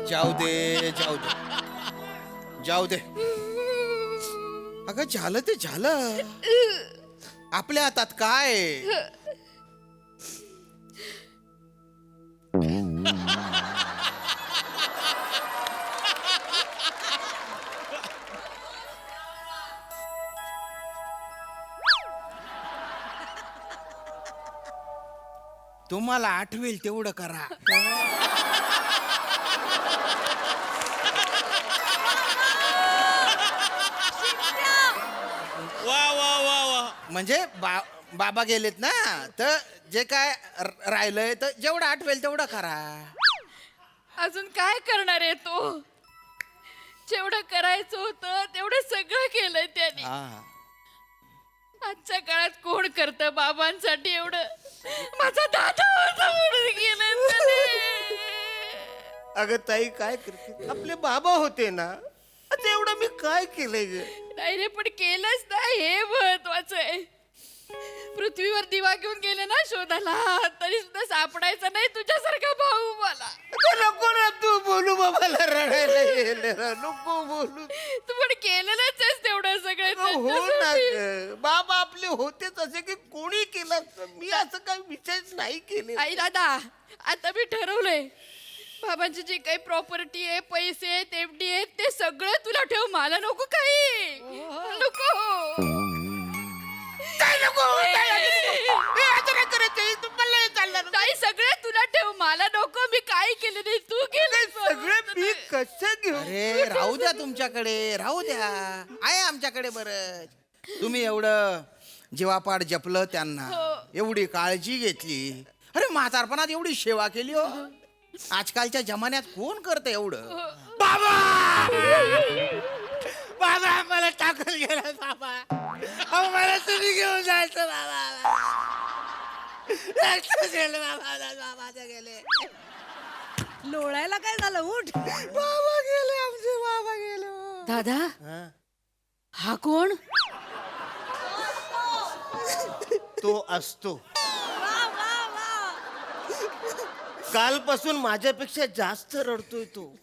जाऊ दे जाऊ दे जाऊ दे. अगं झालं ते झालं, आपल्या हातात काय. तुम्हाला आठवेल तेवढं करा. वा वा वा वा. म्हणजे बाबा गेलेत ना, तर जे काय राहिलंय तर जेवढं आठवेल तेवढं करा. अजून काय करणार आहे तो? जेवढं करायचं होतं तेवढं सगळं केलंय त्याने. हा. आजच्या काळात कोण करतं बाबांसाठी एवढं? माझा दादा होता म्हणून गेलं त्याने. अगं ताई काय करते, आपले बाबा होते ना, आता एवढं मी काय केलंय ग? नाही रे, पण केलंच ना, हे महत्वाचं आहे. पृथ्वीवर दिवा घेऊन गेले ना शोधाला, तरी सुद्धा सापडायचा नाही तुझ्यासारखा भाऊ मला. आता नको ना तू बोलू, बाबाला रडायला येईल, नको बोलू. तू पण केलेलंच आहेस तेवढं सगळं हो ना त्यांच्यासाठी. ग, बाबा आपले होतेच असे की कोणी केलं असतं. मी असं काही विचारच नाही केले. आई दादा, आता मी ठरवलंय, बाबांची जी काही प्रॉपर्टी आहे, पैसे आहेत, एफडी आहेत, ते सगळं तुला ठेव, मला नको काही. नको काय नको, असं काय करायचं, तुम्हाला हे चाललं. ताई, सगळं तुला ठेव, मला नको. मी काय केलं नाही, तू केलं सगळं मी कसं घेऊ? अरे राहू द्या, तुमच्याकडे राहू द्या, आहे आमच्याकडे बरं. तुम्ही एवढं जीवापाड जपलं त्यांना, एवढी काळजी घेतली, अरे म्हातारपणात एवढी सेवा केली. हो, आजकालच्या जमान्यात कोण करतं एवढं? बाबा बाबा मला टाकून गेला बाबा. अहो मला तुम्ही घेऊन जायचं बाबा. एकटं गेलं बाबा, बाबा गेले. लोळायला काय झालं? उठ. बाबा गेले, आमचे बाबा गेले. दादा, हा कोण? तो असतो. कालपासून माझ्यापेक्षा जास्त रडतोय तो.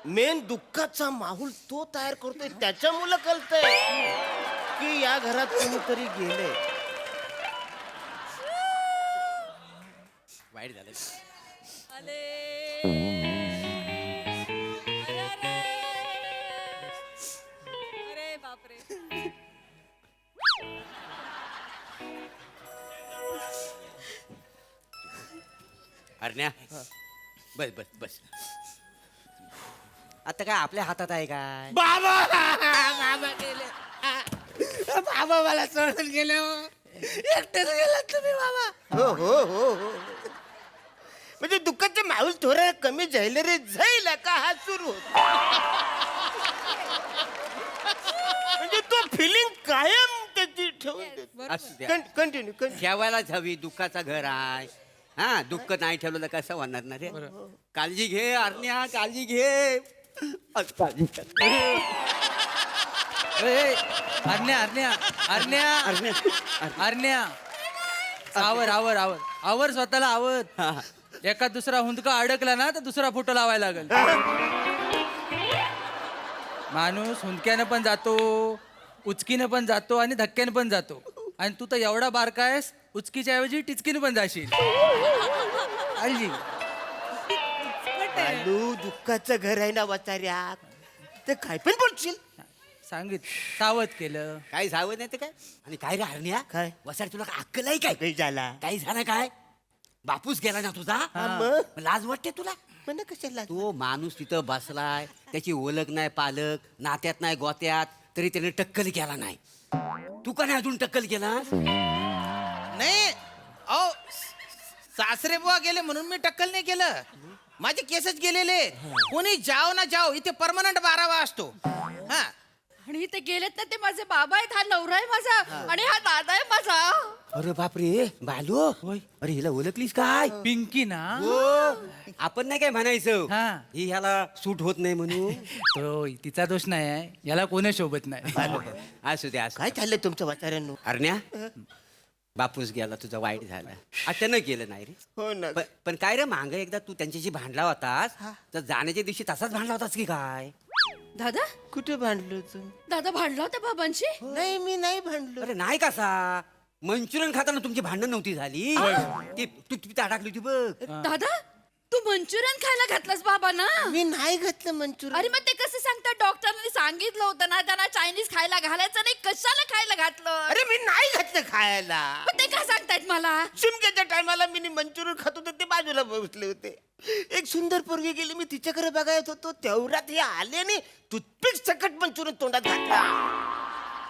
मेन दुःखाचा माहोल तो तयार करतोय, त्याच्यामुळे कळतंय की या घरात कोणीतरी गेले. वाईट झालं. अरे बापरे. अरण्या, बस बस बस. आता काय आपल्या हातात आहे काय? बाबा बाबा गेले. बाबा मला सोडून गेले. एकटेच गेला तुम्ही बाबा. हो हो हो हो. म्हणजे दुःखाचे माहोल थोडं कमी जाईल रे, जाईल का हा सुरू होतो. म्हणजे तो फिलिंग कायम त्याची ठेवून असू द्या, कंटिन्यू ठेवायलाच हवी. दुःखाचं घर आहे. हा, दुःख नाही ठेवलं तर कसं होणार ना रे. काळजी घे अरण्या, काळजी घे. काळजी कर. अरण्या अरण्या अरण्या अरण्या, अरण्या, आवर आवर आवर आवर, स्वतःला आवर. हा, हा. एका दुसरा हुंदका अडकला ना तर दुसरा फोटो लावायला लागेल. माणूस हुंदक्यानं पण जातो, उचकीनं पण जातो आणि धक्क्यानं पण जातो. आणि तू तर एवढा बारका आहेस, उचकीच्या ऐवजी टिचकीनं पण जाशील. काळजी. आलू दुःखाचं घर आहे ना वाचाऱ्या, ते काय पण बोलशील. सांगित, सावध केलं. काय सावध नाही ते काय. आणि काय रे अरण्या, काय? वसाड तुला अक्कल आहे काय? काही झाला काही झालं काय? बापूस गेला ना तुझा, मग? लाज वाटते तुला? म्हणा कशाला. तो माणूस तिथं बसलाय, त्याची ओळख नाही, पालक नात्यात नाही, गोत्यात, तरी त्याने टक्कल केला नाही. तू का नाही अजून टक्कल केला? नाही अहो, सासरे बुवा गेले म्हणून मी टक्कल नाही केलं. माझे केसच गेलेले. कोणी जाओ ना जाओ, इथे परमनंट 12वा असतो. हा, आणि आणि ते गेलेत ना, ते माझे बाबा आहेत, हा नवरा आहे माझा आणि हा दादा आहे माझा. अरे बापरे बालू अरे हिला ओळखलीस काय पिंकी ना आपण नाही काय म्हणायचं हा. ही ह्याला सूट होत नाही म्हणून तो तिचा दोष नाही आहे, याला कोणी शोभत नाही. असू दे असू काय चाललंय तुमच्या वाचाऱ्यांनो? अरण्या बापूस गेला तुझा वाईट झाला अचानक गेलं नाही रे हो ना. पण काय रे मांग एकदा तू त्यांच्याशी भांडला होतास तर जाण्याच्या दिवशी तसाच भांडला होतास की काय दादा कुठे भांडलो तू? दादा भांडला होता बाबांशी. नाही मी नाही भांडलो. अरे नाही कसा मंचुरियन खाताना तुमची भांडण नव्हती झाली ती तू तिथे अडकली होती बघ दादा तू मंचुरियन खायला घातलंस बाबांना. मी नाही घातलं मंचुरियन. अरे मग ते कसं सांगतात, डॉक्टरांनी सांगितलं होतं ना त्यांना चायनीज खायला घालायचं नाही, कशाला खायला घातलं? अरे मी नाही घातलं खायला. मग ते काय सांगतायत मला? शिमग्याच्या टायमाला मी मंचुरियन खात होते ते बाजूला बसले होते. एक सुंदर पोरगी गेली, मी तिच्याकडे बघायत होतो तेवढ्यात हे आले आणि टूथपिक सकट मंचुरियन तोंडात घातला.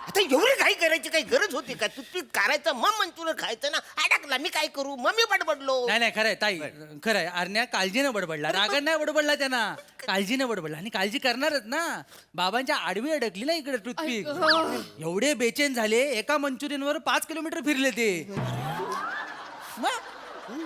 आता एवढी काही करायची काही गरज होती का? टूथपिक काढायचं मग मंचुरियन खायचं ना. अडकला मी काय करू, मग मी बडबडलो. नाही नाही खरंय ताई, खरंय. अरण्या काळजीनं बडबडला, रागात नाही बडबडला त्यांना, काळजीनं बडबडला आणि काळजी करणारच ना. बाबांच्या आडवी अडकली ना इकडे टूथपिक. एवढे बेचैन झाले, एका मंचुरियन वर 5 किलोमीटर फिरले ते. मग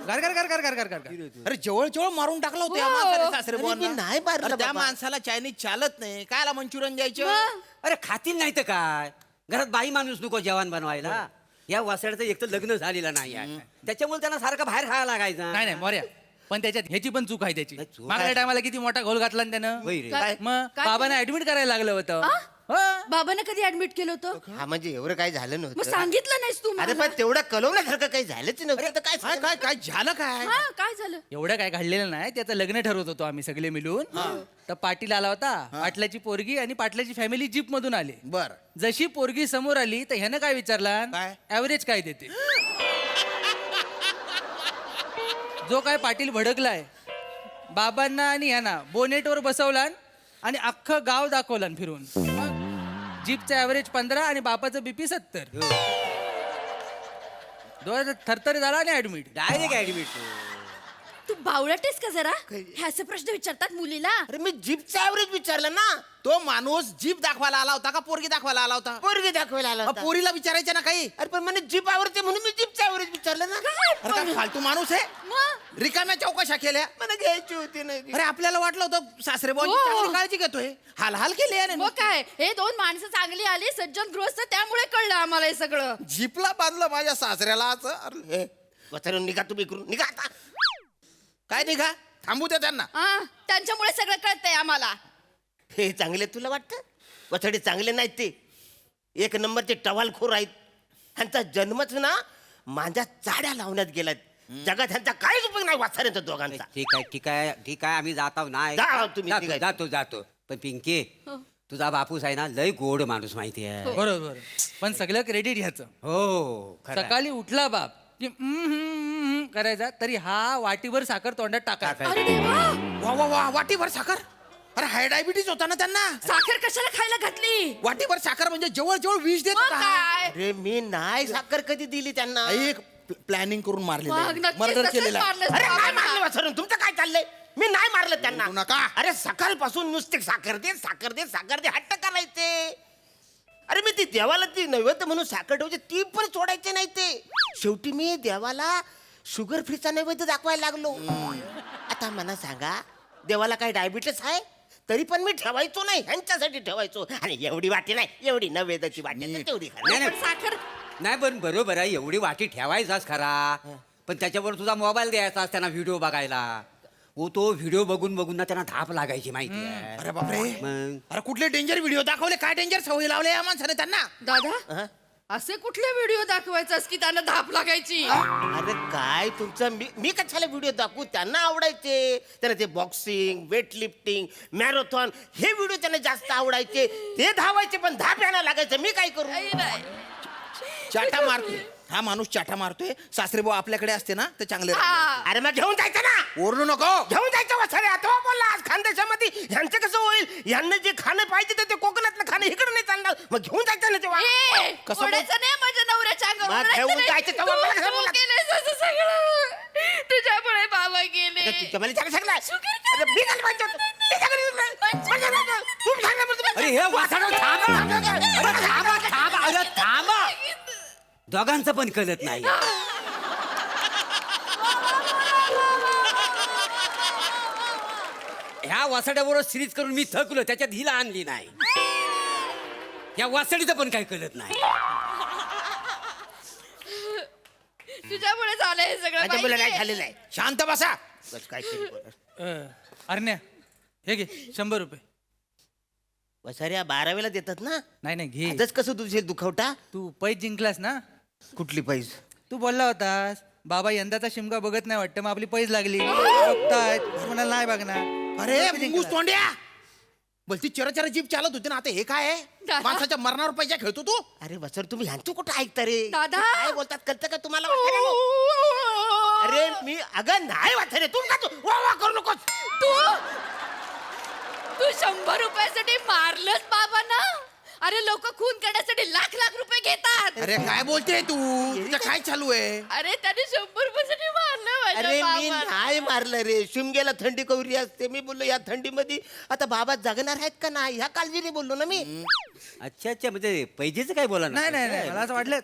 गार गार गार गार गार गार गार. अरे जवळ जवळ मारून टाकला होता या म्हाताऱ्या सासरे अरे बुवांना. मी नाही मारलं अरे त्या बाबा. माणसाला चायनीज चालत नाही, कायला मंचुरियन द्यायचं? अरे खातील नाही तर काय घरात बाई माणूस नको जेवण बनवायला या वासड्याचं एक तर लग्न झालेलं नाही आहे त्याच्यामुळे त्यांना सारखं बाहेर खायला लागायचं नाही नाही मोर्या, पण त्याच्यात ह्याची पण चूक आहे त्याची. काय चूक मागल्या टायमाला किती मोठा घोल घातला ना त्यानं. होय रे. काय? मग काय बाबांना ऍडमिट करायला लागलं होतं. हो. बाबांना कधी ऍडमिट केलं होतं? हा म्हणजे एवढं काही झालं मग नव्हतं. सांगितलं नाहीस तू अरे मला? पण तेवढं कलवण्यासारखं काही झालंच नव्हतं. तर काय काय काय काय झालं काय? हा काय झालं? एवढं काय घडलेलं नाही, त्याचं लग्न ठरवत होतो आम्ही सगळे मिळून. तर पाटील आला होता, पाटलाची पोरगी आणि पाटलाची फॅमिली जीप मधून आले. बर जशी पोरगी समोर आली तर ह्यानं काय विचारला, काय? ऍव्हरेज काय देते. जो काय पाटील भडकलाय, बाबांना आणि ह्याना बोनेटवर बसवला आणि अख्खं गाव दाखवला फिरून. जीपचा ऍव्हरेज 15 आणि बापाचं बीपी 70. थरथर झाला आणि ऍडमिट. डायरेक्ट ऍडमिट तू बावळटेस का जरा? हे असे प्रश्न विचारतात मुलीला? अरे मी जीपचा ऍव्हरेज विचारलं ना. तो माणूस जीप दाखवायला आला होता का पोरगी दाखवायला आला होता? पोरगी दाखवायला आला मग होता. पोरीला विचारायचं ना काही. अरे पण મને जीप आवडते म्हणून मी जीपचा ऍव्हरेज विचारलं ना. अरे काय फालतू माणूस आहे, मग रिकाम्या चौकशा केल्या. मला घ्यायची होती नाही. अरे आपल्याला वाटलं होतं सासरे बुवांची हो. चांगली काळजी घेतोय, हाल हाल केले याने. मग काय, हे 2 माणसं चांगली आली, सज्जन गृहस्थ, त्यामुळे कळलं आम्हाला हे सगळं. जीपला बांधलं माझ्या सासऱ्याला असं. अरे, वचारून निघा तुम्ही इकडून निघा आता. काय निघा, थांबू दे त्यांना. हा, त्यांच्यामुळे सगळं कळतंय आम्हाला. हे चांगले तुला वाटतं? वथडे चांगले नाहीत ते, एक नंबरचे टवालखोर आहेत. ह्यांचा जन्मच ना माझ्या चाड्या लावण्यात गेलात. जगात ह्यांचा काहीच उपयोग नाही वाचाऱ्यांचा दोघांचा. ठीक आहे ठीक आहे ठीक आहे आम्ही जात आहोत नाही जा तुम्ही, जातो निघा. जातो जातो पण पिंकी हो. तुझा बापूस आहे ना लय गोड माणूस माहिती आहे बरोबर, पण सगळं क्रेडिट ह्याचं. हो खरं आहे. सकाळी उठला बाप की करायचा तरी हा वाटीभर साखर तोंडात टाकायचा. अरे देवा, वा वा वा, वाटीभर साखर. अरे हाय डायबिटीज होता ना त्यांना. साखर कशाला खायला घातली? वाटीभर साखर म्हणजे जवळ जवळ विष देत मग होता. काय? अरे मी नाही साखर कधी दिली त्यांना. एक प्लॅनिंग करून मग मारलेलं, नक्कीच मर्डर तसंच केलेला आहे. मारलंस अरे नाही बाबांना. मारलं वासरून. तुमचं काय चाललंय? मी नाही मारलं त्यांना. बोलू नका. अरे सकाळपासून नुसते साखर दे साखर दे साखर दे हट्ट करायचे. अरे मी ती देवाला ती नैवेद्य म्हणून साखर ठेवायची, ती पण सोडायचे नाही ते. शेवटी मी देवाला शुगर फ्रीचा नैवेद्य दाखवायला लागलो. आता मला सांगा, देवाला काय डायबिटीस आहे? तरी पण मी ठेवायचो नाही, ह्यांच्यासाठी ठेवायचो. आणि एवढी वाटी नाही, एवढी नैवेद्याची वाटी आहे, तेवढी खा. नाही, पण साखर नाही पण बरोबर आहे एवढी वाटी ठेवायचाच खरा पण त्याच्यावर तुझा मोबाईल द्यायचा त्यांना व्हिडिओ बघायला तो व्हिडिओ बघून बघून ना त्यांना धाप लागायची माहिती आहे अरे बापरे, मग अरे कुठले डेंजर व्हिडिओ दाखवले, काय डेंजर सवय लावले या माणसाने त्यांना. दादा, असे कुठले व्हिडिओ दाखवायचास की त्यांना धाप लागायची? अरे काय तुमचं, मी कशाला व्हिडिओ दाखवू? त्यांना आवडायचे. त्यांना ते बॉक्सिंग, वेट लिफ्टिंग, मॅरेथॉन हे व्हिडिओ त्यांना जास्त आवडायचे. ते धावायचे पण धाप यायला लागायचं. मी काय करू? काही नाही. चाटा मारतोय हा माणूस, चाटा मारतोय. सासरे भाऊ आपल्याकडे असते ना तर चांगले राहते. हा. अरे मग घेऊन जायचं ना, ओरडू नको. घेऊन जायचं वसारे. आता बोलला आज खानदेशामध्ये ह्यांचं कसं होईल? यांना जे खाणं पाहिजे ते कोकणातलं खाणं इकडे नाही चालणार. मग घेऊन जायचं ना तेव्हा. ए, कसं ओढायचं नाही माझ्या नवऱ्याच्या अंगावर, मग ओढायचं घेऊन नाही. जायचं तेव्हा मला कसं तू बोलला? केलंयस असं सगळं. तुझ्यामुळे बाबा गेले. तुमच्या मला सांग सांगला. शुगर अरे मी काय पाहिजे होतं? मी काय करू? तुम्ही सांगा बरं तुम्ही. अरे हे वासरं थांबा. दोघांचं पण कळत नाही ह्या वासाड्याबरोबर सिरीज करून मी थकलो त्याच्यात हिला आणली नाही या वासाडीचं पण काही कळत नाही तुझ्यामुळे झालंय हे सगळं माझ्या मुलं माहितीये? काय झालेलं आहे शांत बसा बस काहीतरी बोला. अरण्या हे घे 100 रुपये. वसाऱ्या 12वेला देतात ना नाही नाही घे. आजच कसं तुझे दुखवटा तू पैज जिंकलास ना. कुठली पैस तू बोलला होतास बाबा यंदाचा शिमगा बघत नाही वाटतं मग आपली पैज लागली बघतायत कोणाला नाही बघणार. अरे मुंगूस तोंड्या बोलती चर जीप चालत होती ना आता हे काय आहे दादा. माणसाच्या मरणावर पैसा खेळतो तू अरे वसर तुम्ही ह्यांचं कुठं ऐकता रे दादा. काय बोलतात कळतं का तुम्हाला वसाऱ्यानो? अरे मी अगं नाही वाटरे तू का तू वा वा करू नकोस तू 100 रुपयासाठी मारलंस बाबांना. अरे लोक खून करण्यासाठी लाख लाख रुपये घेतात. अरे काय बोलते तू तुझं काय चालू आहे अरे त्याने 100 रुपयासाठी मारलं माझ्या अरे मी बाबाला. नाही मारलं रे शिमग्याला थंडी कवरी असते मी बोललो या थंडीमध्ये आता बाबा जगणार आहेत का नाही ह्या काळजीने बोललो ना मी अच्छा अच्छा म्हणजे पैजेचं काय बोला नाही नाही नाही मला असं वाटलं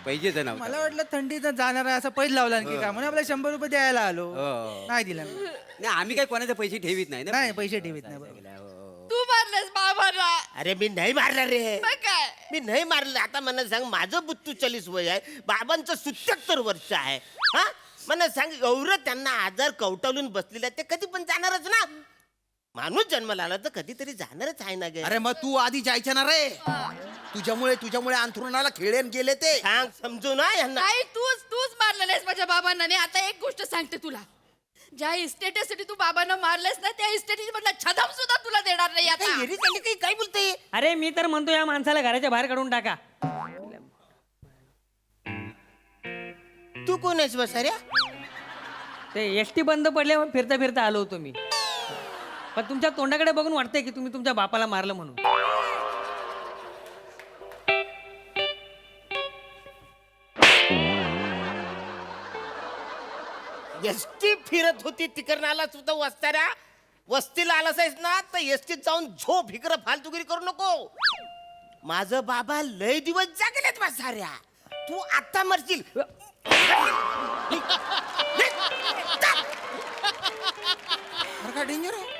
पैजेचं नाव मला वाटलं थंडीत जाणार आहे असं पैज लावला की का म्हणून आपल्याला 100 रुपये द्यायला आलो हो. नाही दिला मी. नाही आम्ही काय कोणाचे पैसे ठेवीत नाही ना नाही पैसे ठेवीत नाही बरोबर. तू मारलंस बाबाला. अरे मी नाही मारलं रे मग काय मी नाही मारलं आता मला सांग माझं 42-40 वय आहे बाबांचं 77 वर्ष आहे हा मला सांग एवढं त्यांना आजार कवटाळून बसलेला ते कधी पण जाणारच ना माणूस जन्माला आला तर कधीतरी जाणारच आहे ना गे अरे मग तू आधी जायचं ना रे तुझ्यामुळे अंथरुणाला खेळेन गेले ते सांग समजू ना यांना नाही तूच मारलं नाहीस माझ्या बाबांना. आणि आता एक गोष्ट सांगते तुला ज्या इस्टेटीसाठी तू बाबांना मारलंस ना त्या इस्टेटी मधला छदम सुद्धा तुला देणार नाही काय आता. येरी चालली काही काय बोलते अरे मी तर म्हणतो या माणसाला घराच्या बाहेर काढून टाका. तू कोण आहेस बसाऱ्या ते एसटी बंद पडल्यावर फिरता फिरता आलो होतो मी. पण तुमच्या तोंडाकडे बघून वाटतंय की तुम्ही तुमच्या बापाला मारलं म्हणून. एसटी फिरत होती तिकडनं आला सुद्धा वस्ताऱ्या वस्तीला आलास आहेस ना तर एसटीत जाऊन झोप इकडं फालतुगिरी करू नको माझं बाबा लय दिवस जागेलेत बसाऱ्या तू आता मरशील अरे काय डेंजर आहे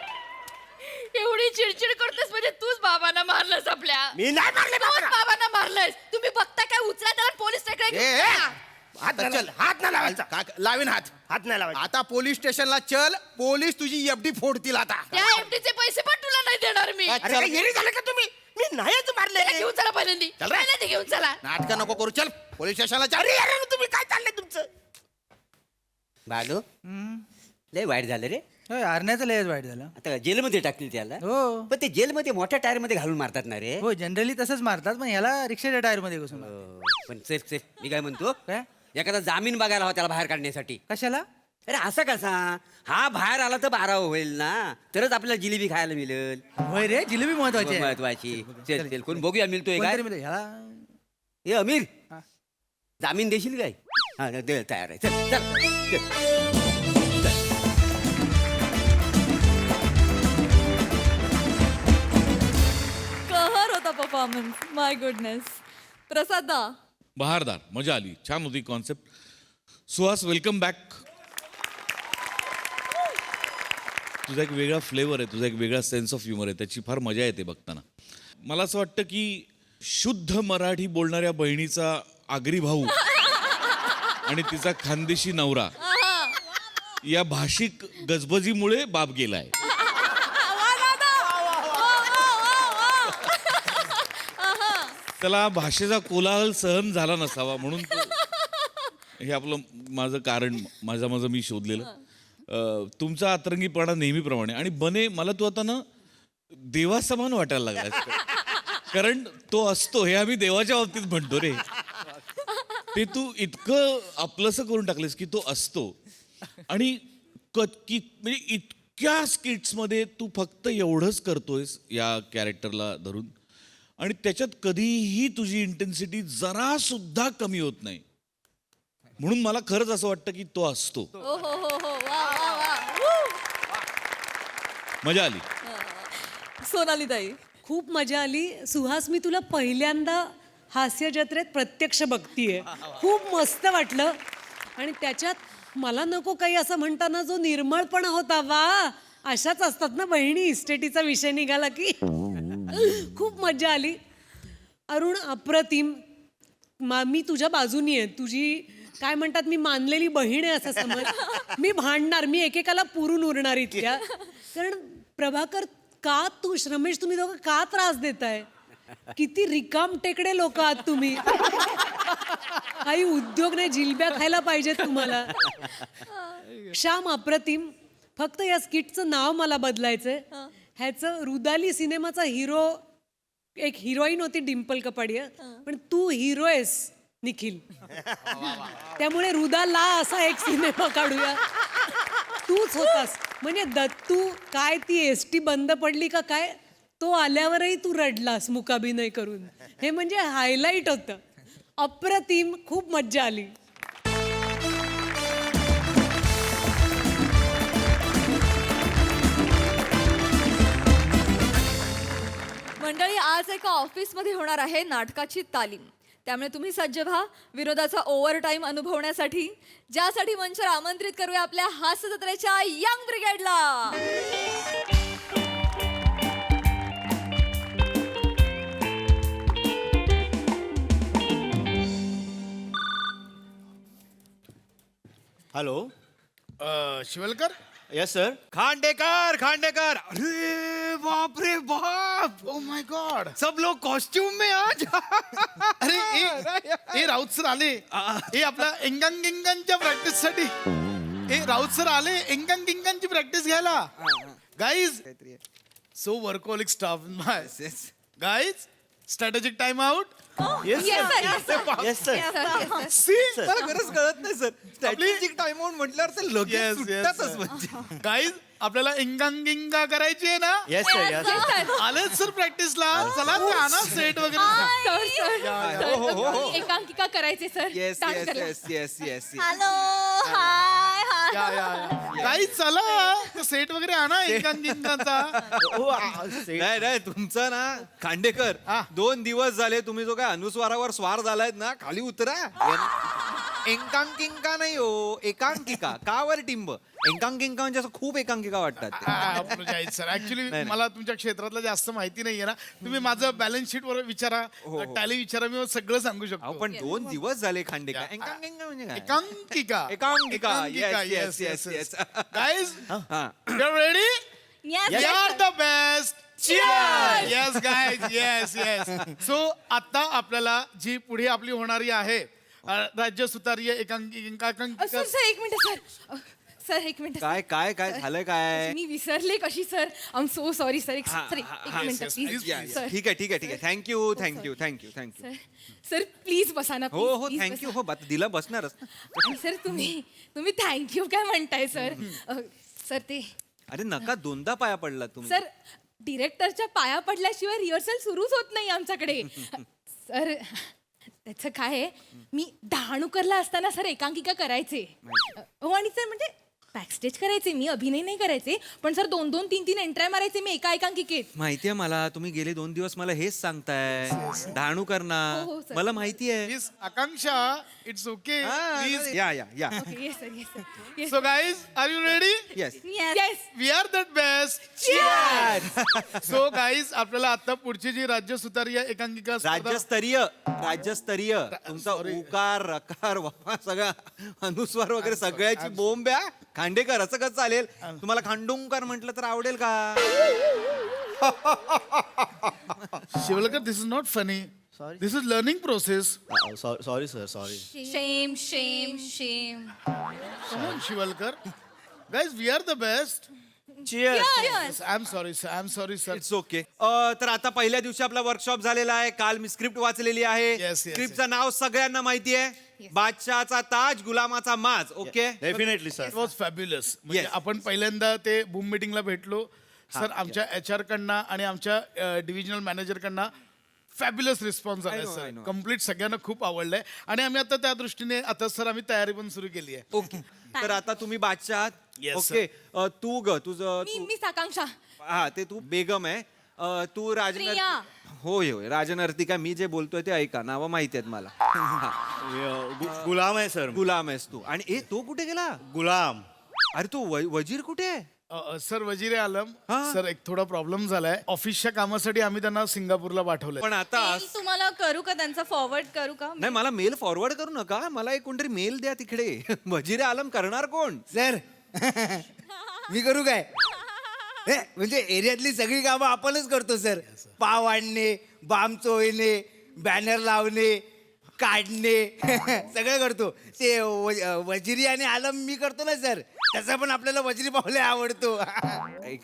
एवढी चिडचिड करतेस म्हणजे तूच बाबांना मारलंस आपल्या. मी नाही मारले तूच बाबाला. बाबांना मारलंस. तुम्ही बघता काय उचला त्याला पोलीस स्टेशनला ए, घेऊन ए. जा. हात नाही लावायचा लावीन हात हात नाही लावायचा आता पोलीस स्टेशनला चल पोलीस तुझी एफडी फोडतील आता त्या एफडीचे पैसे पण तुला नाही देणार मी. अच्छा. अरे काय येरी झालं का तुम्ही मी नाहीच मारले त्याला रे. घेऊन चला पहिल्यांदी. चल रे. पहिल्यांदी घेऊन चला. नाटक नको करू चल पोलीस स्टेशनला चल अरे अरे तुम्ही काय चाललंय तुमचं बाळू लय वाईट झालं रे होय, अरण्याचं लयच वाईट झालं. आता जेलमध्ये टाकतील त्याला हो पण ते जेलमध्ये मोठ्या टायर मध्ये घालून मारतात ना रे हो जनरली तसंच मारतात पण ह्याला रिक्षाच्या टायर मध्ये घुसून मारतात. पण चल मी काय म्हणतो काय एखादा जामीन बघायला हवा त्याला बाहेर काढण्यासाठी कशाला अरे असं कसा हा बाहेर आला तर 12 होईल ना तरच आपल्याला जिलेबी खायला मिळेल होय रे जिलेबी महत्वाची आहे. महत्वाची चल चल कोण बघूया मिळतोय काय कोणतरी मिळेल. ह्याला ए अमीर हा. जामीन देशील काय हा दे तयार आहे चल चल चल. कहर होता परफॉर्मन्स माय गुडनेस. प्रसादा बहारदार मजा आली छान होती कॉन्सेप्ट सुहास वेलकम बॅक तुझा एक वेगळा फ्लेवर आहे तुझा एक वेगळा सेन्स ऑफ ह्युमर आहे त्याची फार मजा येते बघताना मला असं वाटतं की शुद्ध मराठी बोलणाऱ्या बहिणीचा आगरी भाऊ आणि तिचा खानदेशी नवरा या भाषिक गजबजीमुळे बाप गेलाय त्याला भाषेचा कोलाहल सहन झाला नसावा म्हणून हे आपलं माझं कारण माझं मी शोधलेलं तुमचा अतरंगीपणा नेहमीप्रमाणे आणि बने मला तू आता ना देवासमान वाटायला लागला कारण तो असतो हे आम्ही देवाच्या बाबतीत म्हणतो रे ते तू इतकं आपलंसं करून टाकलेस की तो असतो आणि म्हणजे इतक्या स्किट्समध्ये तू फक्त एवढंच करतोयस या कॅरेक्टरला धरून आणि त्याच्यात कधीही तुझी इंटेन्सिटी जरा सुद्धा कमी होत नाही म्हणून मला खरंच असं वाटतं की तो असतो ओ हो हो हो वा वा वा. मजा आली सोनाली ताई खूप मजा आली. सुहास मी तुला पहिल्यांदा हास्य जत्रेत प्रत्यक्ष बघतीये. खूप मस्त वाटलं आणि त्याच्यात मला नको काही असं म्हणताना जो निर्मळपणा होता, वा अशाच असतात ना बहिणी. इस्टेटीचा विषय निघाला की खूप मजा आली. अरुण अप्रतिम. मी तुझ्या बाजूनी आहे. तुझी काय म्हणतात, मी मानलेली बहीण आहे असं समज. मी भांडणार, मी एकेकाला पुरून उरणार इतक्या. कारण प्रभाकर, का तू रमेश, तुम्ही दोघं का त्रास देताय? किती रिकाम टेकडे लोक आहात तुम्ही. काही उद्योग नाही, जिलब्या खायला पाहिजेत तुम्हाला. श्याम अप्रतिम. फक्त या स्किटचं नाव मला बदलायचंय. ह्याचं रुदाली सिनेमाचा हिरो, एक हिरोईन होती डिम्पल कपाडिया, पण तू हिरो आहेस निखिल. त्यामुळे रुदाला असा एक सिनेमा काढूया. तूच होतास. म्हणजे दत्तू काय, ती एसटी बंद पडली का काय, तो आल्यावरही तू रडलास मुकाभिनय करून. हे म्हणजे हायलाईट होतं. अप्रतिम. खूप मज्जा आली. मंडळी, आज एका ऑफिसमध्ये होणार आहे नाटकाची तालीम. त्यामुळे तुम्ही सज्ज व्हा विनोदाचा ओव्हर टाईम अनुभवण्यासाठी, ज्यासाठी मंचावर आमंत्रित करूया आपल्या हास्य जत्रेच्या यंग ब्रिगेडला. Hello, Shivalkar. Yes sir. Khandekar Khandekar, अरे बाप रे बाप, ओ माय गॉड. सब लोग कॉस्ट्यूम में आज. अरे ए राऊत सर आले. हे आपला एंगांग गिंगांच्या प्रॅक्टिस साठी. राऊत सर आले एंगांग गिंगांची प्रॅक्टिस घ्यायला. Guys, so workaholic staff. Guys, strategic time out. Yes sir. मला खरंच कळत नाही सर, स्ट्रॅटेजिक टाइम आउट म्हटल्यावर ते लगेच सुटतातच म्हणजे. गाईज, आपल्याला एंगांग गिंगा करायची आहे ना. Yes sir. Yes sir. आलेच सर प्रॅक्टिसला. चला ते आणा सेट वगैरे. एकांकिका करायचे sir. Yes yes yes yes yes. Hello, hi guys चला सेट वगैरे आणा एंगांग गिंगाचा. नाही नाही, तुमचं ना खांडेकर, 2 दिवस झाले तुम्ही जो काय अनुस्वारावर स्वार झालायत ना, खाली उतरा. एकांकिका नाही हो, एकांकिका. कावर टिंब. एकांकिका म्हणजे असं खूप एकांकिका वाटतात. सर ऍक्च्युली मला तुमच्या क्षेत्रातलं जास्त माहिती नाहीये ना. तुम्ही माझं बॅलन्स शीट वर विचारा, टॅली विचारा, मी सगळं सांगू शकतो. पण 2 दिवस झाले खांडेकर. एकांकिका म्हणजे काय? एकांकिका. एकांकिका. Yes yes yes. गाईज, हा. You ready? We are the best. Cheers! Yes, guys. Yes, yes. So आता आपल्याला जी पुढे आपली होणारी आहे राज्य सुतारीय एकांकिका. सर एक मिनिट सर. सर एक मिनिट. काय काय काय झालंय काय? मी विसरले कशी sir. I am so sorry sir. एक मिनिट प्लीज सर. ठीक आहे ठीक आहे ठीक आहे. Thank you thank you thank you thank you. Sir please बसा ना. हो हो थँक्यू. हो दिला बसणारच. सर तुम्ही थँक्यू काय म्हणताय सर. सर ते, अरे नका 2दा पाया पडला तुम्ही. सर डिरेक्टरच्या पाया पडल्याशिवाय रिहर्सल सुरूच होत नाही आमच्याकडे. सर त्याचं काय आहे, मी डहाणूकरला असताना सर एकांकिका करायचे. हो, आणि सर म्हणजे बॅकस्टेज करायचे मी, अभिनय नाही करायचे. पण सर 2-2, 3-3 एंट्र्या मारायचे मी एका एकांकिकेत. माहितीये मला, तुम्ही गेले 2 दिवस मला हेच सांगताय. डहाणू करणार. हो, सर. मला माहितीये. Miss Akanksha, it's okay. या या या. Yes sir, yes sir, yes. So guys, are you ready? Yes. Yes. We are the best. So guys, आपल्याला आता पुढची जी राज्य सुतारीय एकांकिका स्पर्धा- राज्यस्तरीय राज्यस्तरीय तुमचा उकार रकार वापा सगळा अनुस्वार वगैरे सगळ्याची बोंब आहे. खांडेकर, असं कसं चालेल? तुम्हाला खांडोंकर म्हटलं तर आवडेल का? Shivalkar, this is not funny. This is learning process. Sorry sir, sorry. Shame shame shame. Shivalkar, guys, we are the best. I am sorry sir. I am sorry sir. It's okay. तर आता पहिल्या दिवशी आपला वर्कशॉप झालेला आहे. काल मी स्क्रिप्ट वाचलेली आहे. Yes, yes, स्क्रिप्टचं नाव सगळ्यांना माहिती आहे. बादशाचा ताज, गुलामाचा माज. Okay. Definitely sir. It was fabulous. म्हणजे Yes. आपण पहिल्यांदा ते बूम मीटिंगला भेटलो. सर, आमच्या HR कडनं आणि आमच्या डिव्हिजनल मॅनेजर कडनं फॅब्युलस रिस्पॉन्स आलाय I सर. know. कम्प्लीट सगळ्यांना खूप आवडलंय आणि आम्ही आता त्या दृष्टीने आता सर आम्ही तयारी पण सुरू केली आहे. ओके. तर आता तुम्ही बादशाह आहात. Yes, okay. तू ग तुझं मी आकांक्षा. हा ते तू बेगम आहे. तू प्रिया. होय होय राजनर्तिका, मी जे बोलतोय ते ऐका, नावं माहिती आहेत मला. हा. गुलाम आहे सर. गुलाम आहेस तू. आणि तो कुठे गेला? गुलाम. अरे तो वजीर कुठे आहे? सर वजीर आलम हा. सर एक थोडा प्रॉब्लेम झालाय. ऑफिसच्या कामासाठी आम्ही त्यांना सिंगापूरला पाठवलंय. पण आता Mail तुम्हाला करू का त्यांचा फॉरवर्ड करू का? नाही, मला मेल फॉरवर्ड करू नका, मला एक कोणतरी मेल द्या तिकडे. वजीर आलम करणार कोण? सर मी करू काय? म्हणजे एरियातली सगळी कामं आपणच करतो सर. पाव आणणे, बाम चोळणे, बॅनर लावणे, काढणे सगळं करतो. ते वजिरी आणि आलम मी करतो ना सर, तसा पण आपल्याला वजिरी पावले आवडतो.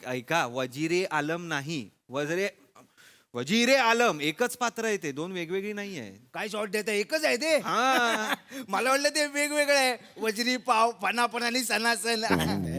ऐका, वजीरे आलम नाही, वजीरे आलम एकच पात्र आहे, ते दोन वेगवेगळी नाही आहे. काय शॉर्ट देत एकच आहे ते? हा. मला वाटलं ते वेगवेगळं आहे. वजरी पाव, फनाफन आणि सणासन.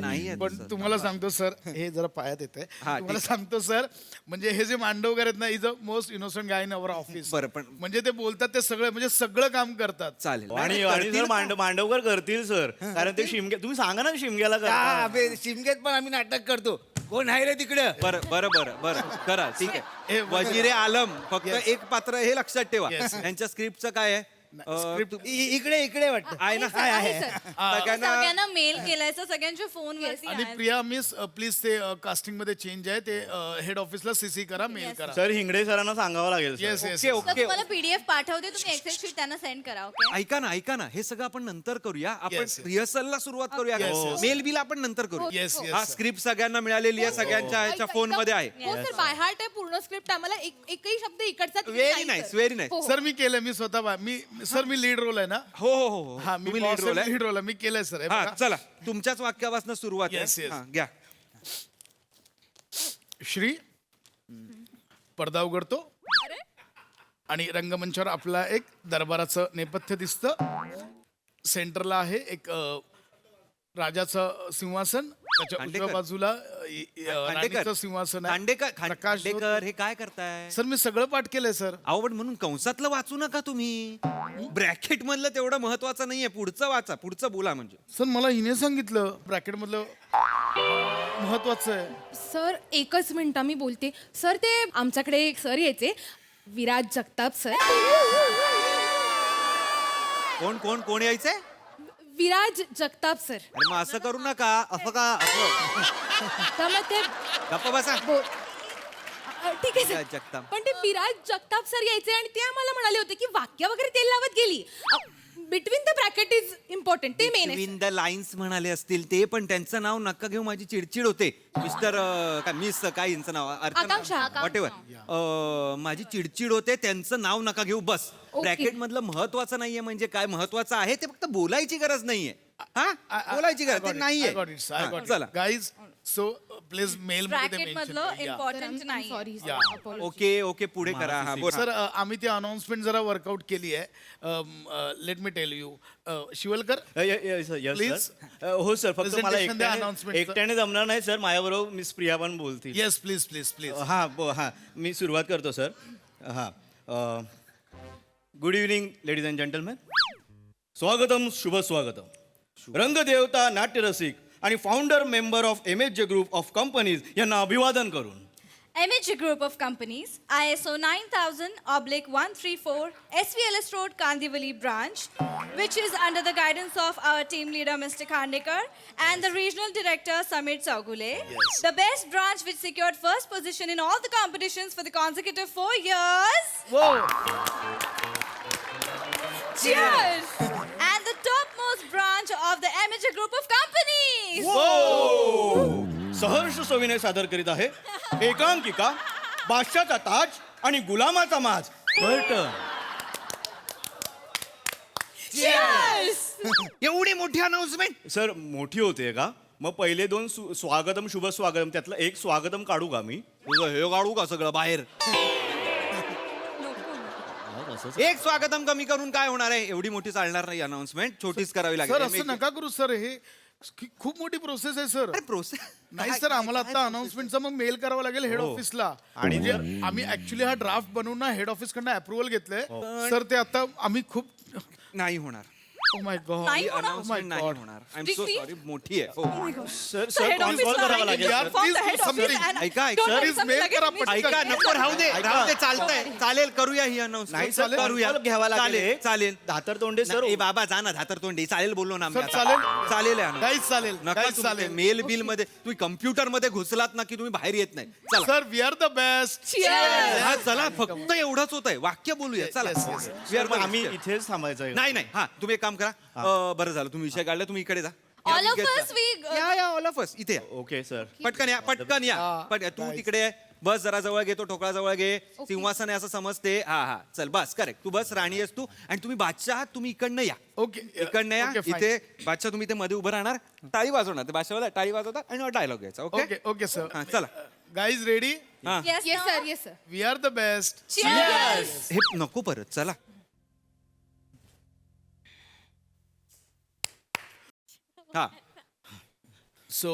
नाही आहे पण तसं. तुम्हाला सांगतो सर, हे जरा पायात येते. हा, तुम्हाला ठीक. सांगतो सर, म्हणजे हे जे मांडवकर आहेत ना, is a most innocent guy in our office. बरं, पण- म्हणजे ते बोलतात ते सगळं, म्हणजे सगळं काम करतात. चालेल. आणि करतील सर ना? मांडवकर करतील सर, कारण ते शिमगे, तुम्ही सांगा ना शिमग्याला हा, करा. शिमग्यात पण आम्ही नाटक करतो. कोण आहे रे तिकडं? बरं बरं बरं बरं करा, ठीक आहे. हे वजीरे आलम फक्त Yes. एक पात्र, हे लक्षात ठेवा. Yes. यांच्या स्क्रिप्टचं काय आहे? Script- इकडे वाटतं. आहे ना? आहे, सर. सगळ्यांना सगळ्यांना मेल केलाय सर, सगळ्यांच्या फोन आणि प्रिया मिस प्लीज ते कास्टिंग मध्ये चेंज आहे ते हेड ऑफिसला सीसी करा, मेल करा. सर हिंगडे सरांना सांगावं लागेल sir. Yes yes okay okay. तुम्हाला पीडीएफ पाठवते, तुम्ही एक्सेल शीट त्यांना सेंड करा. ओके. ऐका ना, हे सगळं आपण नंतर करूया. आपण Yes, yes. रिहर्सलला सुरुवात करूया. Yes, yes. मेल बिल आपण नंतर करू. Yes, yes, हा sir. स्क्रिप्ट सगळ्यांना मिळालेली आहे, सगळ्यांच्या ह्याच्या फोन मध्ये आहे. हो सर, बाय हार्ट आहे पूर्ण स्क्रिप्ट. आम्हाला एकही शब्द इकडचा तिकडे व्हेरी नाही, नाईस, सर. Very nice. हो, हो. सर मी केलंय, मी स्वतः मी लीड रोल आहे ना. हो हो हो हा, मी तुम्ही लीड रोल आहे. लीड रोल आहे, मी केलंय सर. हे हा बघा. चला, तुमच्याच वाक्यापासून सुरुवात Yes, आहे. yes. हा, घ्या. श्री पडदा उघडतो आणि रंगमंचावर आपला एक दरबाराचं नेपथ्य दिसतं. सेंटरला आहे एक राजाचं सिंहासन, त्याच्या खांडेकर. उजव्या बाजूला खांडेकर. राणीचं सिंहासन आहे. खांडेकर प्रकाश जो- खांडेकर हे काय करताय? सर मी सगळं पाठ केलंय सर. अहो पण म्हणून कंसातलं वाचू नका तुम्ही. ब्रॅकेट मधलं तेवढं महत्वाचं नाहीये, पुढचं वाचा, पुढचं बोला. म्हणजे सर मला हिने सांगितलं ब्रॅकेट मधलं महत्वाचं आहे. सर एकच मिनिट मी बोलते. सर ते आमच्याकडे एक सर यायचे, विराज जगताप सर. कोण कोण कोण यायचंय? विराज जगताप सर. अरे मग असं करू नका, असं का असं. तर मग ते गप्प बसा. ठीक आहे विराज सर, जगताप. पण ते विराज जगताप सर यायचे आणि ते आम्हाला म्हणाले होते की वाक्य वगैरे तेल लावत गेली. Between the bracket is important, ते मेन आहे. बिटवीन द लाईन्स म्हणाले असतील ते, पण त्यांचं नाव नका घेऊ, माझी चिडचिड होते. मिस्टर काय मिस काय यांचं नाव आकांक्षा. वॉटेवर, माझी चिडचिड होते, त्यांचं नाव नका घेऊ बस. Okay. ब्रॅकेट मधलं महत्वाचं नाहिये म्हणजे काय महत्वाचं आहे ते फक्त बोलायची गरज नाहीये. हा बोलायची गरज ते नाहीये. हा, चला. Guys so please mail bracket मधलं इम्पॉर्टंट नाही. Sorry Yeah. ओके पुढे करा. हा बोला. सर आम्ही ती अनाउन्समेंट जरा वर्कआउट केली आहे. Let me tell you Shivalkar Please. हो सर, फक्त मला Presentation द्या announcement चं. एकट्याने जमणार नाही सर, माझ्याबरोबर मिस प्रिया पण बोलतील. Yes please please please. हां मी सुरुवात करतो सर. हां, good evening ladies and gentleman. स्वागतम, शुभ स्वागतम. रंगदेवता, नाट्यरसिक आणि founder member of MHJ group of companies यांना अभिवादन करून MHJ Group of Companies, ISO 9000/134, SVLS Road, Kandivali branch, which is under the guidance of our team leader Mr. Khandekar and the regional director Samir Chaugule. The best branch which secured first position in all the competitions for the consecutive 4 years. Cheers! And the topmost branch of the MHJ Group of Companies. सहर्ष सोयीने सादर करीत आहे एकांकिका, बादशाचा ताज आणि गुलामाचा माज. Cheers! एवढी मोठी अनाउन्समेंट. सर मोठी होते का? मग पहिले दोन स्वागतम, शुभ स्वागतम, त्यातलं एक स्वागतम काढू का मी? तुझं हे काढू का सगळं बाहेर? एक स्वागतम कमी करून काय होणार आहे? एवढी मोठी चालणार नाही अनाउन्समेंट, छोटीच करावी सर लागेल. असं नका करू सर, हे खूप मोठी प्रोसेस आहे सर. प्रोसेस नाही सर, आम्हाला आता अनाउन्समेंटचा मग मेल करावा लागेल हेड ऑफिसला. आणि जे आम्ही ऍक्च्युली हा ड्राफ्ट बनवून ना हेड ऑफिस कडनं अप्रुव्हल घेतलंय सर. ते आता आम्ही खूप नाही होणार. Oh my God. नाही ही होणार? announcement नाही God. होणार. I am so Strictly? Sorry, मोठी आहे. हो. सर So head office ला करावा I लागेल. can यार, inform the please head do office something. and- ऐका, Don't sir, worry, please mail लगेच करा मी- पटकन. ऐका, नको राहू दे, राहू दे, चालतंय, चालेल, करूया ही नाही अनाउन्समेंट. सर, करूया, call घ्यावा लागेल. चालेल, चालेल. दातर तोंडे सर ए बाबा जा ना धातर तोंडी, चालेल बोललो ना आम्ही सर, आता. चालेल? चालेल आहे announce. Guys, चालेल. नका Guys, तुम्ही चालेल. मेल बिल मध्ये तुम्ही कम्प्युटर मध्ये घुसलात ना की तुम्ही बाहेर येत नाही. चला sir we are the best. हा, चला फक्त एवढंच होत आहे, वाक्य बोलूया. चला Yes, yes, We are the आम्ही best. इथेच थांबायचं नाही नाही, हा तुम्ही एक काम करा. बरं झालं तुम्ही विषय काढला, तुम्ही इकडे जा. All of या, us, we- या ऑल ऑफ अस इथे या. ओके सर पटकन या, पटकन या. तू तिकडे आहे. बस जरा जवळ घे, तो ठोकळा जवळ घे. सिंहासन आहे असं समजते. हा हा, चल बस, करेक्ट. तू बस, राणी आहेस तू, आणि तुम्ही बादशाह आहात, तुम्ही इकडनं या. ओके इकडनं या. Okay, fine. इथे बादशाह तुम्ही इथे मध्ये उभं राहणार, टाळी वाजवणार. ते बादशाहला टाळी वाजवतात आणि डायलॉग घ्यायचा. Okay okay okay sir. हा, चला. Guys ready? हा, Yes, yes sir. Sir yes sir. We are the best. Cheers. हे नको परत, चला. हा सो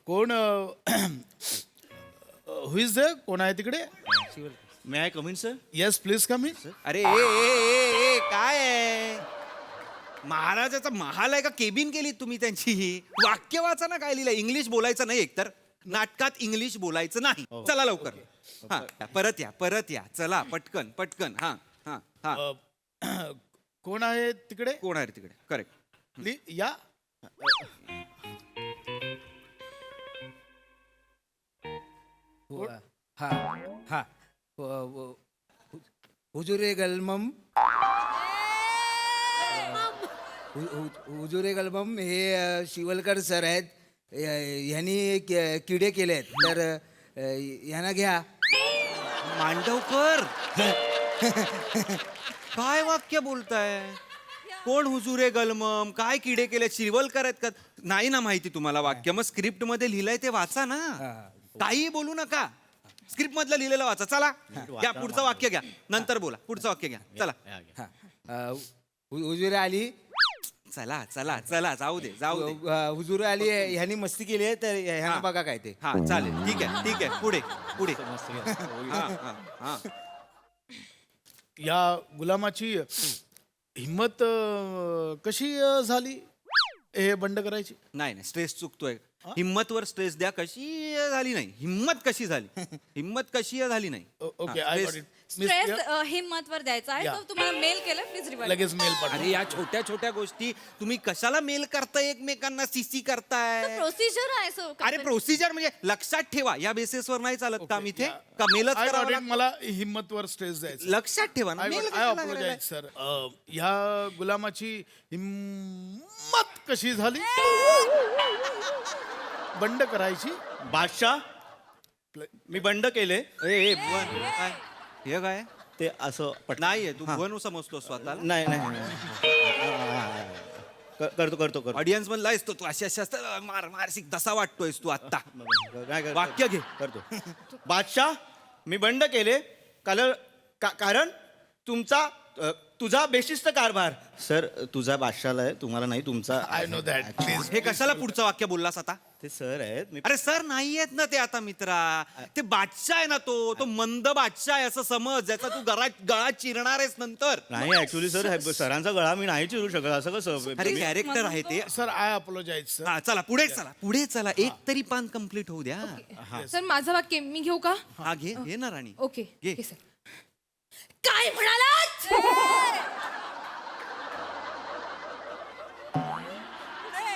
कोण हु इज द कोण आहे तिकडे? May I come in sir yes please come in. अरे ए काय आहे? महाराजाचा महाल आहे का केबिन केली तुम्ही त्यांची? वाक्य वाचा ना, काय लिहिलं. इंग्लिश बोलायचं नाही, एकतर नाटकात इंग्लिश बोलायचं नाही. चला लवकर. हा, परत या चला, पटकन पटकन. हा हा हा. कोण आहे तिकडे? कोण आहे रे तिकडे? करेक्ट. या. हा हा हुजुरे गलमम हुजुरे गलमम हे शिवलकर सर आहेत. ह्यांनी किडे केले आहेत, तर ह्यांना घ्या. मांडवकर काय वाक्य बोलताय? कोण हुजुरे गलमम? काय किडे केले? शिवलकर आहेत का? नाही ना माहिती तुम्हाला वाक्य? मग स्क्रिप्ट मध्ये लिहिलंय ते वाचा ना. काही बोलू नका, स्क्रिप्ट मधलं लिहिलेलं वाचा. चला घ्या, पुढचं वाक्य घ्या, नंतर बोला. पुढचं वाक्य घ्या. चला. हुजुरे आली. चला चला चला, जाऊ दे जाऊ दे. हुजुरे आली, ह्यांनी मस्ती केली आहे, तर ह्यांना बघा काय ते. हा चालेल, ठीक आहे ठीक आहे. पुढे पुढे. हा, हा, हा. या गुलामाची हिम्मत कशी झाली हे बंड करायची? नाही नाही, स्ट्रेस चुकतोय. हिम्मतवर स्ट्रेस द्या. कशी झाली नाही, हिम्मत कशी झाली. हिम्मत कशी झाली नाही. ओके हा, I stress. Got it. Stress हिम्मतवर द्यायचा आहे. या. तो तुम्हाला मेल केलं, प्लीज रिवाइज. लगेच मेल पाठवा. अरे या छोट्या छोट्या गोष्टी तुम्ही कशाला मेल करताय एकमेकांना, सीसी करताय? प्रोसिजर आहे सो. अरे प्रोसिजर म्हणजे लक्षात ठेवा, या बेसिसवर नाही चालत काम इथे. का मेलच आय करावं गॉट इट. लागतं? मला हिम्मतवर स्ट्रेस द्यायचा. लक्षात ठेवा ना, mail आय कशाला अपोलोजाइज करायला? सर. ह्या गुलामाची हिम्मत कशी झाली बंड करायची? बादशाह मी बंड केले ए भुवन, काय? हे काय ते असं नाहीये, तू भुवन समजतो स्वतःला. नाही नाही करतो करतो करतो ऑडियन्स मधला आहेस तो, तू अशी अशी असतं मार मारसिक तसा वाटतोयस तू आत्ता. काय करतो? वाक्य घे. करतो. बादशाह मी बंड केले कारण तुझा बेशिस्त कारभार. सर तुझा बादशाला आहे, तुम्हाला नाही तुमचा. I know that. प्लीज. हे कशाला पुढचं वाक्य बोललास आता? ते सर आहेत. मी अरे सर नाही आहेत ना ते आता मित्रा. ते बादशाह आहे ना, तो मंद बादशाह आहे असं समज, ज्याचा तू गळा चिरणार आहेस नंतर. नाही ऍक्च्युली सर सरांचा गळा मी नाही चिरू शकत. असं कसं? अरे कॅरेक्टर आहे ते. Sir I apologise sir. हा चला पुढे चला, पुढे चला. एक तरी पान कम्प्लीट होऊ द्या. सर माझं वाक्य मी घेऊ का? हा घे घे ना राणी. ओके घे. Okay sir. काय म्हणालात?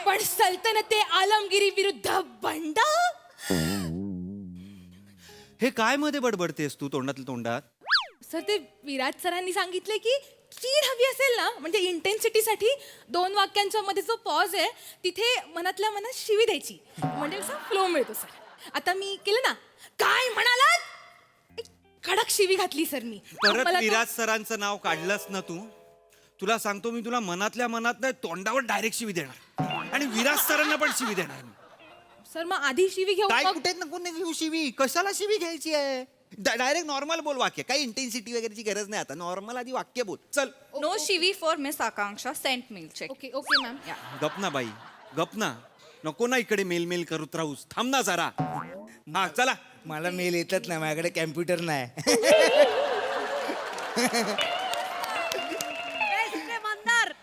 पण सल्तनते आलमगिरी विरुद्ध बंड? हे काय मध्ये बडबडतेस तू तोंडातल्या तोंडात? सर ते विराट सरांनी सांगितले की चीड हवी असेल ना, म्हणजे इंटेन्सिटीसाठी 2 वाक्यांच्या मध्ये जो पॉज आहे तिथे मनातल्या मनात शिवी द्यायची, म्हणजे असा फ्लो मिळतो. सर आता मी केलं ना, काय म्हणालात, एक कडक शिवी घातली सर मी. परत मला तो- विराज सरांचं नाव काढलंस ना तू, तुला सांगतो मी, तुला मनातल्या मनात नाही तोंडावर डायरेक्ट शिवी देणार, आणि विराज सरांना पण शिवी देणार मी. सर मग आधी शिवी घेऊ काय मग- कुठे नको नाही घेऊ शिवी. कशाला शिवी घ्यायची आहे? डायरेक्ट नॉर्मल बोल वाक्य. काही इंटेन्सिटी वगैरेची गरज नाही आता. नॉर्मल आधी वाक्य बोल. चल. नो शिवी for miss Akanksha, sent mail check. Okay okay ma'am. गप ना बाई, गप ना. नको ना इकडे मेल मेल करत राहूस. थांब ना जरा. हा चला. मला मेल येतच नाही, माझ्याकडे कॅम्प्युटर नाही.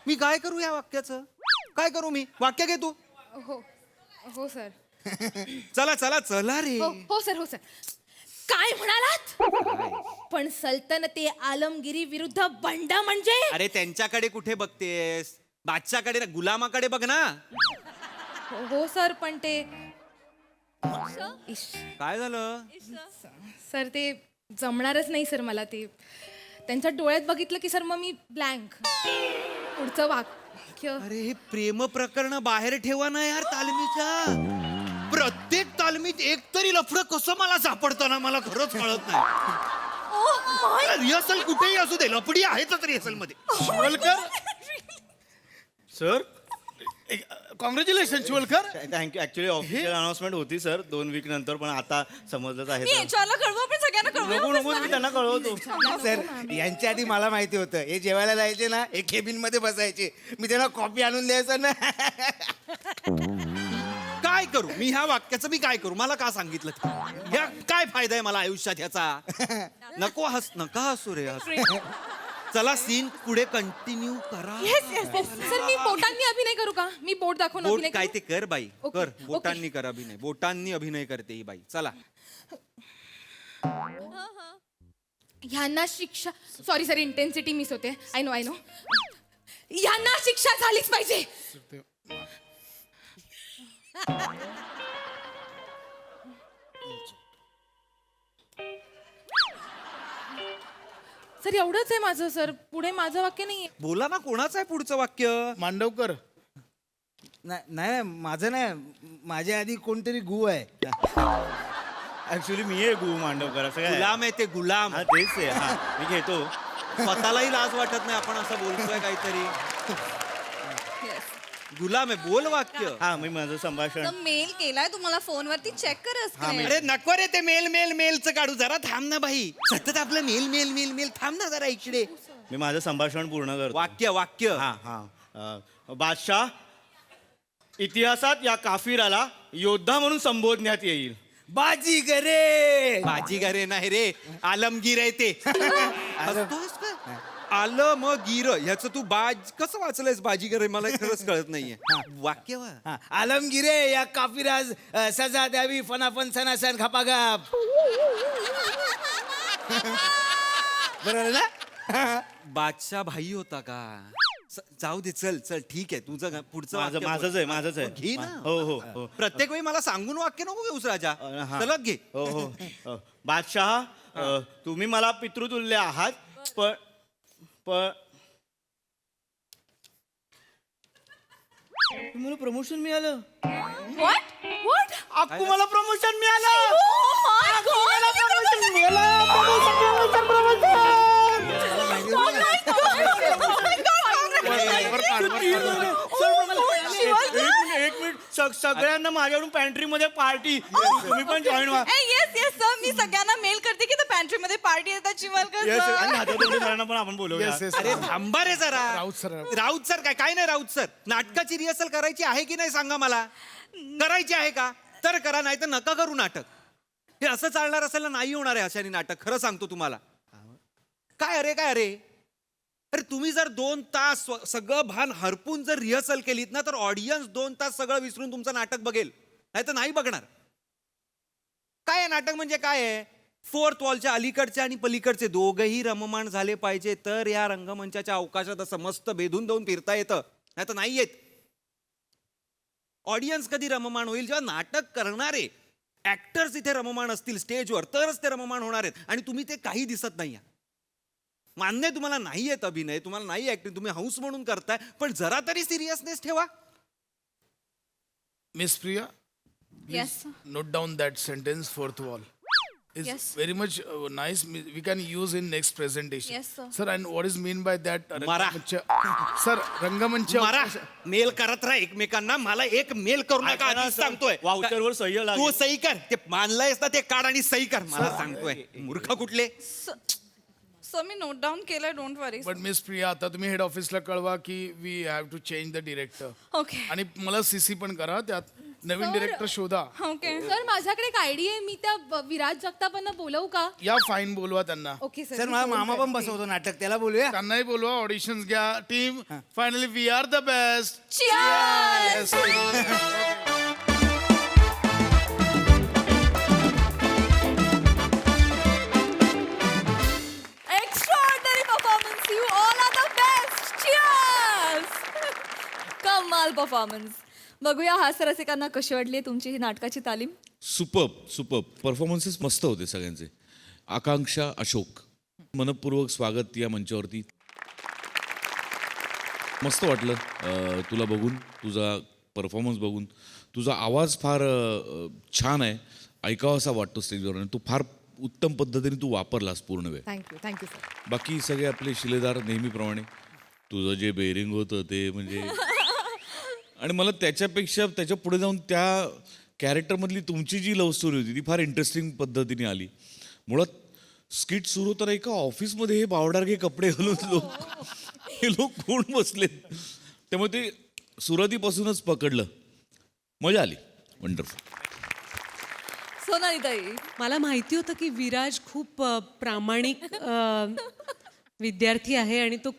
मी काय करू या वाक्याचं? काय करू मी? वाक्य घे तू. हो हो सर. चला चला चला रे. हो सर, हो सर. काय म्हणालात? पण सल्तनते आलमगिरी विरुद्ध बंड म्हणजे? अरे त्यांच्याकडे कुठे बघतेस? बादशाकडे ना, गुलामाकडे बघ ना. हो सर, पण ते काय झालं? सर ते जमणारच नाही सर मला ते. त्यांच्या डोळ्यात बघितलं की सर मग मी ब्लँक. पुढचं वाक्य. अरे हे प्रेम प्रकरण बाहेर ठेवा ना यार तालमीच्या. प्रत्येक तालमीत एक तरी लफडं कसं मला सापडतं ना, मला खरंच कळत नाही. रिहर्सल कुठेही असू दे, लफडी आहेतच रिहर्सल मध्ये. Shivalkar sir, congratulation Shivalkar. Thank you. Actually official announcement होती सर 2 वीक नंतर, पण आता समजलंच आहे. मी HR ला कळवू, आपण सगळ्यांना नको नको, कळवू. मी त्यांना कळवतो. सर यांच्या आधी मला माहिती होतं हे जेवायला जायचे ना, हे केबिन मध्ये बसायचे, मी त्यांना कॉफी आणून द्यायचं ना. काय करू मी ह्या वाक्याचं? मी काय करू? मला का सांगितलं? ह्या काय फायदा आहे मला आयुष्यात ह्याचा? नको नका हसू रे. चला सीन पुढे कंटिन्यू करा. सर मी बोटांनी अभिनय करू का? मी बोट दाखवून बोट अभिनय काय करू? ते कर बाई, ओके, कर. ओके. बोटांनी कर अभिनय. बोटांनी अभिनय करते ही बाई. चला. ह्यांना शिक्षा. सॉरी सर, इंटेन्सिटी मिस होते. I know. ह्यांना शिक्षा झालीच पाहिजे. सर एवढंच आहे माझं सर, पुढे माझं वाक्य नाहीये. बोला ना, कोणाचं आहे पुढचं वाक्य? मांडवकर. नाही माझं नाही, माझ्या आधी कोणतरी गु आहे. ऍक्च्युली मी आहे गु मांडवकर. असं काय? गुलाम आहे ते, गुलाम. हा तेच आहे. हा मी घेतो. स्वतःलाही लाज वाटत नाही आपण असं बोलतोय काहीतरी. गुलाम आहे, बोल वाक्य. हा मी माझं संभाषण. मेल केलाय तुम्हाला फोनवरती, चेक कर. अरे नको रे ते मेलचं काढू. जरा थांब ना बाई. सतत आपलं मेल थांब ना जरा इकडे. मी माझं संभाषण पूर्ण करतो. वाक्य. हा हा. बादशाह, इतिहासात या काफिराला योद्धा म्हणून संबोधण्यात येईल. बाजीगरे नाही रे, आलमगीर आहे ते. हसतोयस का? आलमगीर ह्याचं तू कसं वाचलंयस? बाजीगर आहे, मला खरंच कळत नाहीये. वाक्य वा. आलमगिरे या काफिराज सजा द्यावी फनाफन सनासन खपागप. बरोबर ना? बादशाह भाई होता का? जाऊ दे, चल ठीक आहे. तुझं पुढचं वाक्य बोल. माझंच आहे. घे ना. हो. प्रत्येक वेळी मला सांगून वाक्य नको घेऊस राजा. हा. सलग घे. हो. बादशाह, तुम्ही मला पितृतुल्य आहात, पण तुम्हाला प्रमोशन मिळालं. What? आपको मला प्रमोशन मिळालं. एक मिनिट. सगळ्यांना माझ्याकडून पॅन्ट्री मध्ये पार्टी. तुम्ही पण जॉईन व्हा. येस सर, मी सगळ्यांना मेल करते की पॅन्ट्री मध्ये पार्टी येतात चिमलकर Yes, सर. आणि हातातोंडी सरांना पण आपण बोलवूया. Yes, yes. अरे थांबा रे जरा. राऊत सर. काय नाही राऊत सर. नाटकाची रिहर्सल करायची आहे की नाही सांगा मला. करायची आहे का? तर करा, नाही तर नका करू नाटक. हे असं चालणार असेल ना, नाही होणार आहे अशाने नाटक. खरं सांगतो तुम्हाला. काय अरे तुम्ही जर 2 तास सगळं भान हरपून जर रिहर्सल केलीत ना, तर ऑडियन्स 2 तास सगळं विसरून तुमचं नाटक बघेल, नाही तर नाही बघणार. काय आहे नाटक म्हणजे? काय आहे? 4th वॉलच्या अलीकडचे आणि पलीकडचे दोघंही रममाण झाले पाहिजे, तर या रंगमंचाच्या अवकाशात असं मस्त भेदून जाऊन फिरता येतं, नाही तर नाही येत. ऑडियन्स कधी रममाण होईल? जेव्हा नाटक करणारे ऍक्टर्स इथे रममाण असतील स्टेजवर, तरच ते रममाण होणार आहेत. आणि तुम्ही ते काही दिसत नाही. मान्य, तुम्हाला नाही येत अभिनय, तुम्हाला नाही ऍक्टिंग, तुम्ही हौस म्हणून करताय, पण जरा तरी सिरियसनेस ठेवा. Miss Priya, Yes. note down that sentence, 4th wall is Yes. very much nice. We can use in next presentation. Yes, sir. Sir, and what is mean by that? Mara. Sir, रंगमंच. मारा, mail करत राहा एकमेकांना. मला एक mail करू नका आधीच सांगतोय. वाउचरवर सह्य तू लागेल. सही कर. ते मानलंयस ना, ते काढ आणि सही कर. मला सांगतोय. मूर्ख कुठले. सर मी नोट डाऊन केलंय, don't worry. But miss Priya, आता तुम्ही हेड ऑफिसला कळवा की we have to change the director. Okay. आणि मला सीसी पण करा त्यात. नवीन डिरेक्टर शोधा. ओके सर माझ्याकडे एक आयडिया आहे. मी त्या विराज जगतापांना बोलवू का? या फाईन बोलवा त्यांना. Okay sir. सर मला मामा पण बसवतो नाटक, त्याला बोलूया. त्यांनाही बोलवा, ऑडिशन्स घ्या. Team finally we are the best. Extraordinary performance, you all are the best. Cheers. कमाल परफॉर्मन्स. बघूया हास्यरसिकांना कशी वाटली तुमची ही नाटकाची तालीम. सुपर्ब परफॉर्मन्सेस मस्त होते सगळ्यांचे. आकांक्षा, अशोक, मनपूर्वक स्वागत या मंचावरती. मस्त वाटलं तुला बघून, तुझा परफॉर्मन्स बघून. तुझा आवाज फार छान आहे, ऐकावासा वाटतो स्टेजवर. तू फार उत्तम पद्धतीने तू वापरलास पूर्ण वेळ. Thank you sir. बाकी सगळे आपले शिलेदार नेहमीप्रमाणे. तुझं जे बेरिंग होतं ते म्हणजे आणि मला त्याच्या पुढे जाऊन त्या कॅरेक्टरमधली तुमची जी लव्ह स्टोरी होती ती फार इंटरेस्टिंग पद्धतीने आली. मुळात स्किट सुरू होताना एका ऑफिसमध्ये हे बावडारगे कपडे घालून हे लोक कोण बसलेत, त्यामुळे ते सुरुवातीपासूनच पकडलं. मजा आली. वंडरफुल. सोनालीताई, मला माहिती होतं की विराज खूप प्रामाणिक विद्यार्थी आहे आणि तो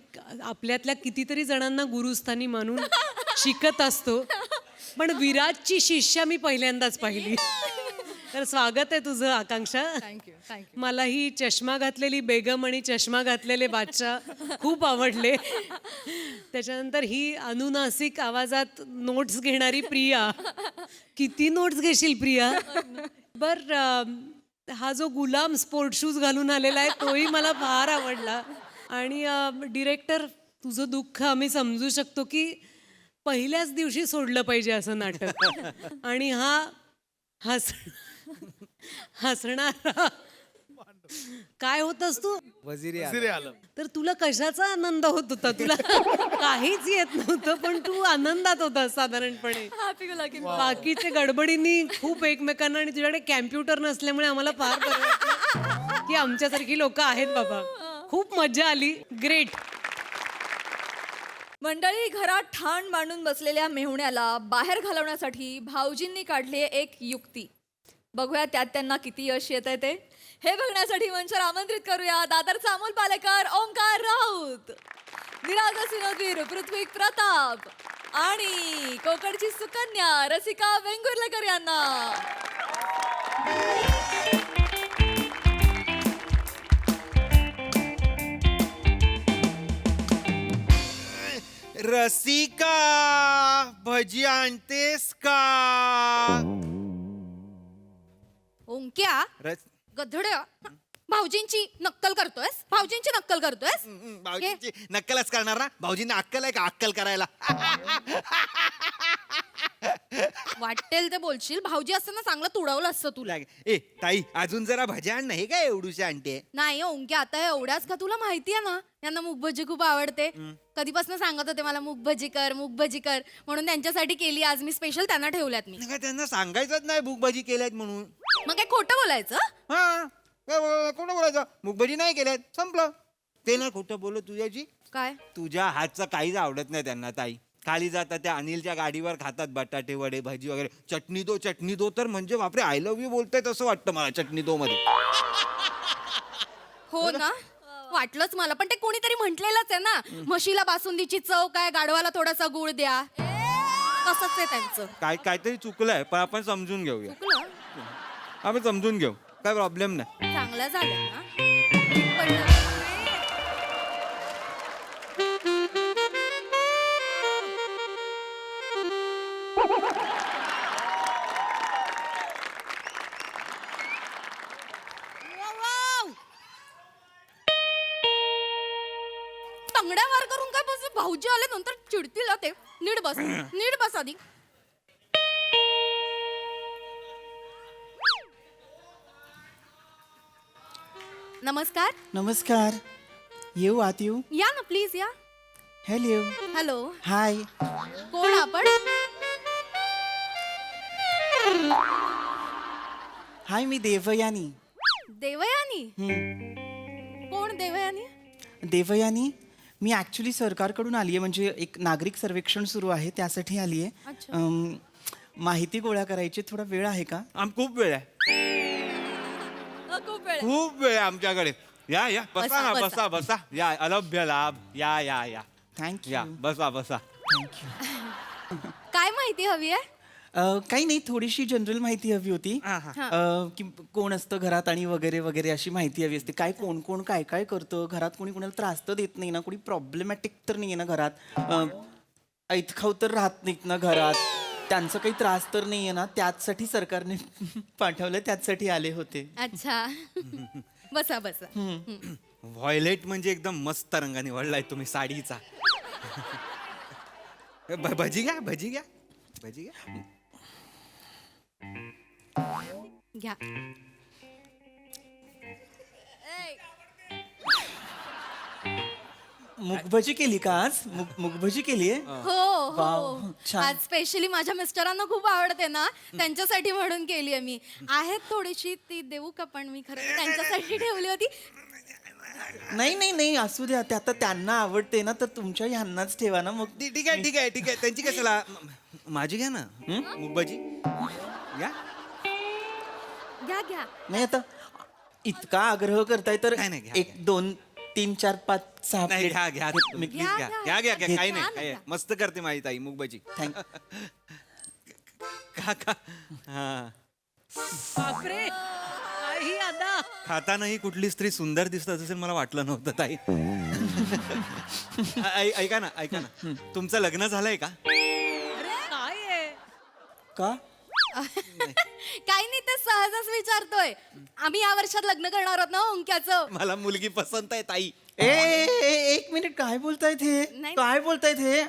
आपल्यातल्या कितीतरी जणांना गुरुस्थानी मानून शिकत असतो. पण विराजची शिष्या मी पहिल्यांदाच पाहिली. तर स्वागत आहे तुझं आकांक्षा. थँक्यू. मला ही चष्मा घातलेली बेगम आणि चष्मा घातलेले बादशाह खूप आवडले. त्याच्यानंतर ही अनुनासिक आवाजात नोट्स घेणारी प्रिया. किती नोट्स घेशील प्रिया? हा जो गुलाम स्पोर्ट शूज घालून आलेला आहे तोही मला फार आवडला. आणि डिरेक्टर, तुझं दुःख आम्ही समजू शकतो की पहिल्याच दिवशी सोडलं पाहिजे असं नाटक. आणि हसणारा काय होतस तू? वजिरी आलं. तर तुला कशाचा आनंद होत होता? तुला काहीच येत नव्हतं पण तू आनंदात होतास साधारणपणे. हॅपी गुलाकी. बाकीचे गडबडींनी खूप एकमेकांना, आणि तुझ्याकडे कॅम्प्युटर नसल्यामुळे आम्हाला फार बरं वाटलं की आमच्यासारखी लोक आहेत बाबा. खूप मजा आली. ग्रेट. मंडळी, घरात ठाण मांडून बसलेल्या मेहुण्याला बाहेर घालवण्यासाठी भाऊजींनी काढली एक युक्ती. बघूया त्यात त्यांना किती यश येत आहे ते. हे बघण्यासाठी मंचावर आमंत्रित करूया दादरचा अमोल पालेकर, ओंकार राऊत, विराज सिनोदवीर पृथ्वी प्रताप आणि कोकणची सुकन्या रसिका वेंगुर्लेकर यांना. रसिका, भजी आणतेस का? ओंक्या, गधड्या, भाऊजींची नक्कल करतोयस? भाऊजींची नक्कलच करणार ना? भाऊजींना अक्कल आहे का अक्कल करायला? वाटेल ते बोलशील. भाऊजी असताना चांगलं तुडवलं असतं तुला. ए ताई, अजून जरा भजी आण. नाही काय एवढूशी आणते? नाही ओंक्या, आता एवढ्याच का? तुला माहितीये ना यांना मूगभजी खूप आवडते. कधीपासून सांगत होते मला मूगभजी कर म्हणून त्यांच्यासाठी केली आज मी स्पेशल. त्यांना ठेवल्यात मी. त्यांना सांगायचंच नाही भूकभजी केल्यात म्हणून. मग काय खोटं बोलायचं? हा, कोण बोलायचं? मूगभजी नाही केल्यात, संपलं. ते ना खोटं बोलत तुझ्याची. काय? तुझ्या हातचं काहीच आवडत नाही त्यांना ताई. खाली जातात त्या अनिलच्या गाडीवर खातात बटाटे वडे भजी वगैरे. चटणी दो तर म्हणजे बापरे, आय लव्ह यू बोलतायत असं वाटतं मला चटणी दो मध्ये. हो ना, वाटलंच मला. पण ते कोणीतरी म्हटलेलंच आहे ना, म्हशीला बासुंदीची चव काय, गाढवाला थोडासा गुळ द्या. तसंच आहे त्यांचं. काहीतरी चुकलंय, पण आपण समजून घेऊया. चुकलं? आम्ही समजून घेऊ, काय प्रॉब्लेम नाही. चांगलं झालं ना. पण तंगड्या वार करून काय बस? भाऊजी आले नंतर चिडतील ते. नीट बस आधी. नमस्कार. येऊ आत येऊ? या ना प्लीज या. हॅलो. हाय. कोण आपण? हाय, मी देवयानी. देवयानी? कोण देवयानी? देवयानी, मी ॲक्च्युली सरकारकडून आली आहे. म्हणजे एक नागरिक सर्वेक्षण सुरू आहे त्यासाठी आली आहे. माहिती गोळा करायची थोडा वेळ आहे का? खूप वेळ आहे, खूप वेळ आहे. खूप वेळ आहे आमच्याकडे. या या बसा बसा, ना, बसा. बसा बसा. या अलभ्य लाभ. या या या थँक्यू. या बसा बसा. काय माहिती हवी आहे? काही नाही, थोडीशी जनरल माहिती हवी होती. की कोण असतं घरात आणि वगैरे वगैरे अशी माहिती हवी असते. काय कोण कोण काय काय करतं घरात, कोणी कोणाला त्रास तर देत नाही ना, कोणी प्रॉब्लेमॅटिक तर नाही आहे ना घरात, ऐतखाऊ तर राहत नाहीत ना घरात, त्यांचा काही त्रास तर नाही आहे ना, त्याचसाठी सरकारने पाठवलं, त्याचसाठी आले होते. अच्छा बसा बसा. व्हायलेट म्हणजे एकदम मस्त रंग निवडलाय तुम्ही साडीचा. भजी घ्या, भजी घ्या, भजी घ्या. घ्या. मुगभजी केली का आज? मुगभजी केली आहे? हो वाव, हो छान. आज स्पेशली माझ्या मिस्टरांना खूप आवडते ना, त्यांच्यासाठी म्हणून केली आहे मी. आहेत थोडीशी, ती देऊ का? पण मी खरं त्यांच्यासाठी ठेवली होती. नाही नाही नाही, असू द्या, ते आता त्यांना आवडते ना, तर तुमच्या ह्यांनाच ठेवा ना मग. ठीक आहे, ठीक आहे, ठीक आहे. त्यांची कशाला, माझी घ्या ना मुगभजी. या. घ्या घ्या. नाही आता इतका आग्रह करताय तर नाही, नाही, घ्या, 1 2 3 4 5 6 नाही, घ्या घ्या मी प्लीज घ्या घ्या, घ्या घ्या घ्या. काही घ्या नाही, ना, काही घ्या. मस्त करते माझी ताई मुगभजी. थँक खा खा. हा, बापरे काही आता खातानाही कुठली स्त्री सुंदर दिसत असेल मला वाटलं नव्हतं ताई. ऐका ना, ऐका ना, तुमचं लग्न झालंय का? काय आहे का? काही नाही, ते सहजच विचारतोय. आम्ही या वर्षात लग्न करणार आहोत ना ओंक्याचं. मला मुलगी पसंत आहे ताई. एक मिनिट, काय बोलतायत हे? नाही. काय बोलतायत हे?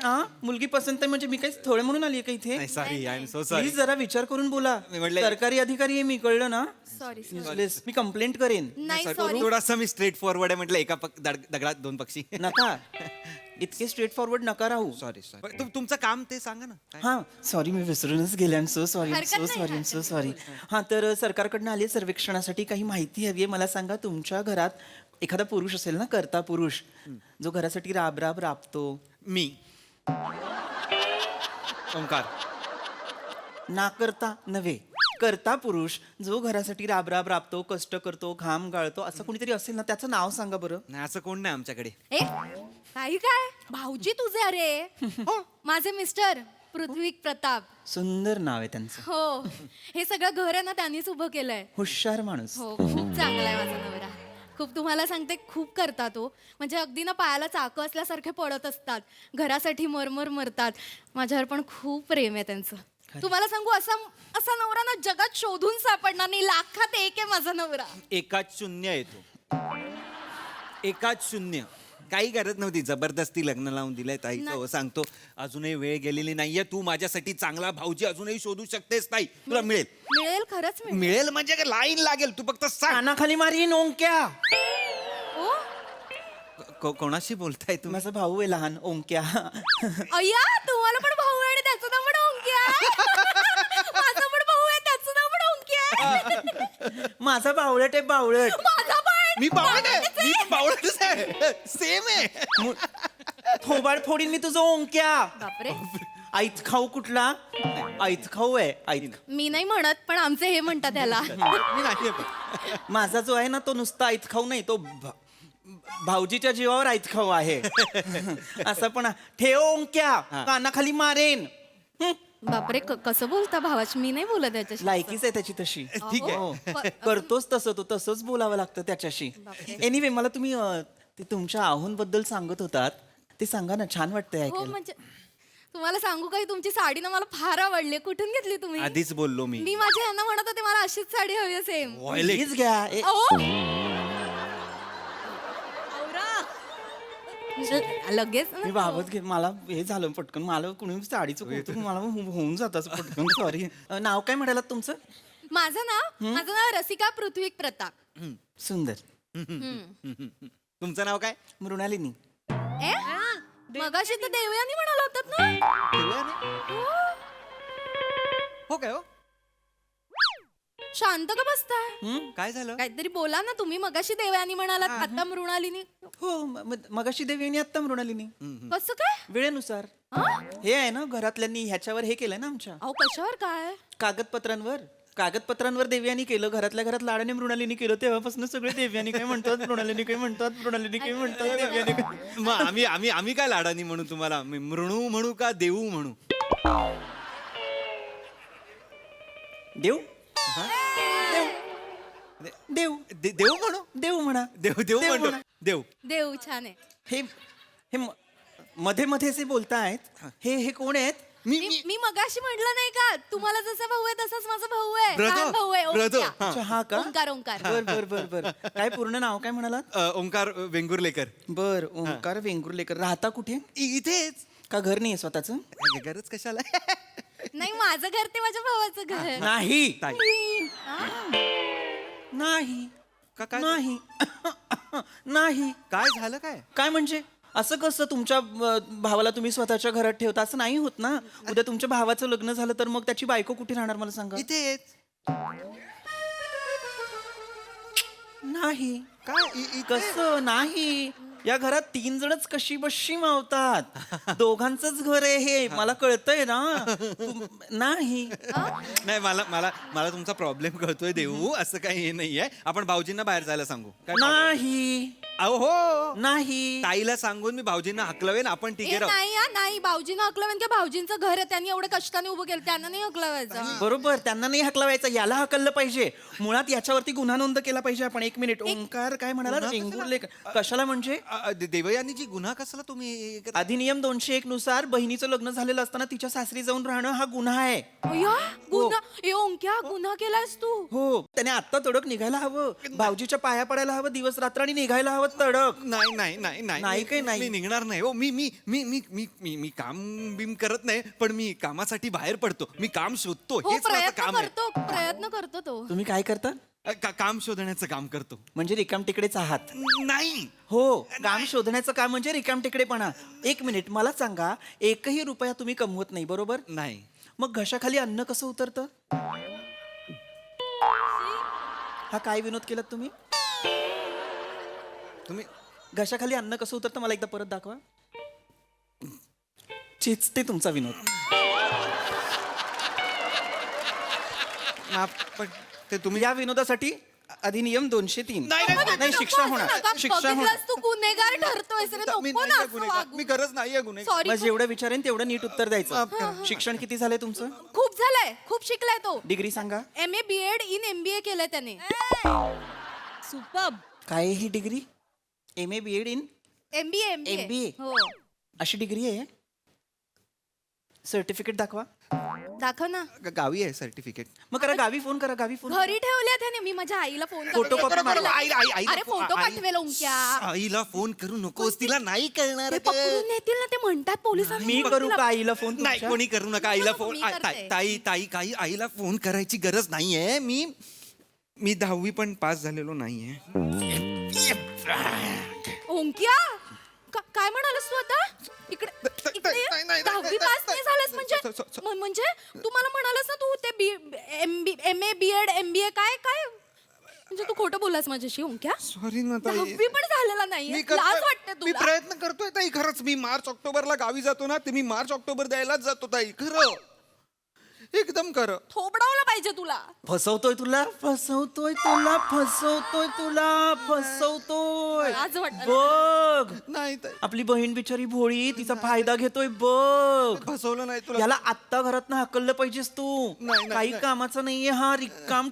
मुलगी पसंत आहे म्हणजे मी काही थोडे म्हणून आली का इथे? नाही, sorry, I am so sorry. Please जरा विचार करून बोला. मी म्हटलं- सरकारी अधिकारी आहे मी, कळलं ना? Sorry Useless. मी कंप्लेंट करेन. नाही सॉरी. थोडासा मी स्ट्रेट फॉरवर्ड आहे, म्हटलं एका दगडात दोन पक्षी. नका इतके स्ट्रेट फॉरवर्ड नका राहू. Sorry sorry. तुमचं काम ते सांगा ना काय? हा सॉरी, मी विसरूनच गेले. आय एम सो सॉरी, हरकत सो नाही, सॉरी, हरकत सो सॉरी. हा, तर सरकारकडनं आली सर्वेक्षणासाठी काही माहिती हवी आहे. मला सांगा, तुमच्या घरात एखादा पुरुष असेल ना, करता पुरुष, जो घरासाठी राब राब राबतो. मी ओंकार. ना करता नव्हे, करता पुरुष जो घरासाठी राब राब राबतो, कष्ट करतो, घाम गाळतो, असं कोणीतरी असेल ना, त्याचं नाव सांगा बरं. नाही, असं कोण नाही आमच्याकडे. ए काही काय भाऊजी तुझे? अरे हो, माझे मिस्टर पृथ्वीक प्रताप. सुंदर नाव आहे त्यांचं. हो, हे सगळं घर आहे ना त्यांनीच उभं केलंय. हुशार माणूस. हो, खूप चांगला आहे माझा नवरा. खूप, तुम्हाला सांगते, खूप करतात तो. म्हणजे अगदी ना पायाला चाकं असल्यासारखे पडत असतात, घरासाठी मरमर मरतात. माझ्यावर पण खूप प्रेम आहे त्यांचं. तुम्हाला सांगू, असा नवरा ना जगात शोधून सापडणार नाही. लाखात एक आहे माझा नवरा. एकाच शून्य येतो, एकाच शून्य. काही गरज नव्हती, जबरदस्ती लग्न लावून दिलंय ताईचं. हो, सांगतो, अजूनही वेळ गेलेली नाहीये. तू माझ्यासाठी चांगला भाऊजी अजूनही शोधू शकतेस ताई. तुला मिळेल. मिळेल, खरंच मिळेल. मिळेल म्हणजे काय, लाईन लागेल. तू फक्त सांग. कानाखाली मारी ओंक्या. ओ कोणाशी बोलताय तुम्ही? माझा भाऊ आहे लहान, ओंक्या. अय्या, तुम्हाला पण भाऊ आहे आणि त्याचं नाव पण ओंक्या आहे. माझा पण भाऊ आहे, त्याचं नाव पण ओंक्या आहे. माझा बावळट आहे, बावळट. माझा पण. मी बावळट आहे, मी पण बावळटच आहे. सेम आहे. थोबाड फोडीन मी तुझं ओंक्या. बापरे, ऐत खाऊ कुठला? ऐत खाऊ आहे, ऐत. मी नाही म्हणत, पण आमचे हे म्हणतात त्याला. मी नाही आहे. माझा जो आहे ना, तो नुसता ऐत खाऊ नाही, तो भाऊजीच्या जीवावर ऐत खाऊ आहे. असं पण ठेव ओंक्या, कानाखाली मारेन. बापरे, कसं बोलता भावाची? मी नाही बोलत त्याच्याशी. लायकीच आहे त्याची तशी. ठीक आहे. हो. करतोच तसं, तो तसंच बोलावं लागतं त्याच्याशी. एनिवे, मला तुम्ही ते तुमच्या आव्हानबद्दल सांगत होतात, ते सांगा ना, छान वाटतंय हो, ऐकायला. म्हणजे तुम्हाला सांगू काही, तुमची साडी ना मला फार आवडली. कुठून घेतली तुम्ही? आधीच बोललो मी. मी माझ्या यांना म्हणत होते मला अशीच साडी हवी आहे, सेम. प्लीज घ्या. लगेच ना. मी बाबत घे, मला हे झालं पटकन, मला कुणी साडीचं कौतुक मला होऊन जात असं पटकन. सॉरी. नाव काय म्हणालात तुमचं? माझं नाव रसिका पृथ्वीक प्रताप. सुंदर. तुमचं नाव काय? मृणालिनी. ए मगाशी तर देवयानी म्हणाला होतात ना. हो काय? हो, शांत का बसताय? काय झालं? काहीतरी बोला ना. तुम्ही मगाशी देवयानी म्हणालात, आता मृणालिनी. हो, मगाशी देवीने, आत्ता मृणालिनी. कसं काय? वेळेनुसार. हे आहे ना घरातल्यांनी ह्याच्यावर हे केलंय ना आमच्या अहो कशावर काय कागदपत्रांवर देव्यानी केलं, घरातल्या घरात लाडाने मृणालिनी केलं, तेव्हापासून सगळे देव्यानी काय म्हणतात, मृणालिनी काय म्हणतात, मृणालिनी काय म्हणतात, देव्यानी काय. मग आम्ही काय लाडानी म्हणू तुम्हाला? मी मृणू म्हणू का देऊ म्हणू? देव देव देऊ म्हणू? देव म्हणा. देव म्हणतो. देव. देव छान आहे. हे हे मध्ये मध्ये असे बोलतायत, हे कोण आहेत? मी मगाशी म्हटलं नाही का, तुम्हाला जसा भाऊ आहे तसाच माझा भाऊ आहे. ब्रदर, लहान भाऊ आहे ब्रदर. ओंक्या. अच्छा, हा का? ओंकार बर काय पूर्ण नाव काय म्हणालात? ओंकार वेंगुर्लेकर. बर, ओंकार वेंगुर्लेकर. राहता कुठे? इथेच. का घर नाही स्वतःच? गरज कशाला? नाही माझं घर ते माझ्या भावाचं घर. नाही नाही काय? नाही नाही. काय झालं? काय म्हणजे असं कसं तुमच्या भावाला तुम्ही स्वतःच्या घरात ठेवता? असं नाही होत ना. उद्या तुमच्या भावाचं लग्न झालं तर मग त्याची बायको कुठे राहणार मला सांगा? इथेच. नाही. कसं नाही? या घरात 3 जणच कशी बशी मावतात. दोघांचंच घर आहे हे, मला कळतंय ना. नाही नाही, मला तुमचा प्रॉब्लेम कळतोय देऊ. असं काही हे नाहीये. आपण भाऊजींना बाहेर जायला सांगू. काय problem? नाही अहो हो. नाही. ताईला सांगून मी भाऊजींना हाकलवेन, आपण ठीक आहे. नाही नाही भाऊजीनं हकलवायचं की भाऊजींचं घर आहे, त्यांनी एवढे कष्टाने उभं केलं, त्यांना नाही हकलवायचं. बरोबर, त्यांना नाही हकलवायचं, याला हकललं पाहिजे. मुळात याच्यावरती गुन्हा नोंद केला पाहिजे आपण. 1 मिनिट. ओंकार काय म्हणाला? वेंगुर्लेकर. कशाला म्हणजे? देवयानीची गुन्हा कसला तुम्ही? अधिनियम 201 नुसार बहिणीचं लग्न झालेलं असताना तिच्या सासरी जाऊन राहणं हा गुन्हा आहे. गुन्हा ओंक्या गुन्हा केलास तू? हो, त्याने आत्ता तडक निघायला हवं. भाऊजीच्या पाया पडायला हवं दिवस रात्र आणि निघायला हवं तडक. नाही काही नाही. मी निघणार नाही हो. मी काम बिम करत नाही, पण मी कामासाठी बाहेर पडतो. मी काम शोधतो. हो, हेच माझं काम आहे. प्रयत्न करतो तो. तुम्ही काय करता? काम शोधण्याचं काम करतो. म्हणजे रिकाम टिकडेच आहात? नाही हो, काम शोधण्याचं काम म्हणजे रिकाम टिकडेपणा. 1 मिनिट, मला सांगा, 1ही रुपया तुम्ही कमवत नाही बरोबर? नाही. मग घशाखाली अन्न कसं उतरतं? हा काय विनोद केलात तुम्ही? घशाखाली अन्न कसं उतरतं मला एकदा परत दाखवा. चेचते तुमचा विनोद. पण ते तुम्ही या विनोदासाठी अधिनियम 203. नाही, शिक्षा होणार. शिक्षा होणार. तू गुन्हेगार ठरतोय मी गरज नाहीये गुन्हे. सॉरी. मग जेवढं विचारेन तेवढं नीट उत्तर द्यायचं. शिक्षण किती झालंय तुमचं? खूप झालंय, खूप शिकलाय तो. डिग्री सांगा. MA BEd इन MBA केलंय त्याने. सुपर्ब. काय आहे ही degree? MA BEd in MBA. हो, अशी डिग्री आहे? सर्टिफिकेट दाखवा. दाखव ना. गावी आहे सर्टिफिकेट. मग करा गावी फोन करा. गावी फोन. घरी ठेवल्या त्याने. मी माझ्या आईला फोन फोटो कॉपी मारा. अरे फोटो पाठवेल ओंक्या. आईला फोन करू नकोस, तिला नाही कळणार. ते पकडून नेतील ना, ते म्हणतात पोलिसांना. मी करू का आईला फोन? नाही, कोणी करू नका आईला फोन. मी करते. ताई काही आईला फोन करायची गरज नाहीये. मी 10वी पण पास झालेलो नाहीये. ओंक्या काय म्हणालस तू आता? इकडे नाही. 10वी पास नाही झालंस म्हणजे तू मला म्हणालस ना, तू ते MA BEd MBA काय म्हणजे तू खोटं बोललास माझ्याशी ओंक्या. सॉरी ना ताई. 10वी पण झालेला नाहीये. लाज वाटते मी तुला? प्रयत्न करतोय ताई, खरंच. मी मार्च ऑक्टोबरला गावी जातो ना, ते मी मार्च ऑक्टोबर द्यायलाच जातो ताई. खरं एकदम खरं. थोबडावलं पाहिजे तुला. फसवतोय तुला. लाज वाटते. बघ, नाही ताई, आपली बहीण बिचारी भोळी, तिचा फायदा घेतोय बघ. फसवलं नाही तुला. याला आत्ता घरात हकललं पाहिजेस तू. नाही. काही कामाचं नाहीये हा. रिकाम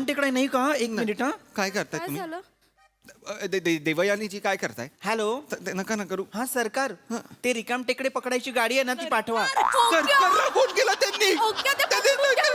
टेकडा नाही का? 1 मिनिट. हा, काय करताय काय तुम्ही? झालं? देवयानीची काय करताय? हॅलो. नका ना करू. हा सरकार, ते रिकाम टेकडे पकडायची गाडी आहे ना, ती पाठवा. सरकारला फोन केला त्यांनी. ओंक्या, ते पकडून घ्या.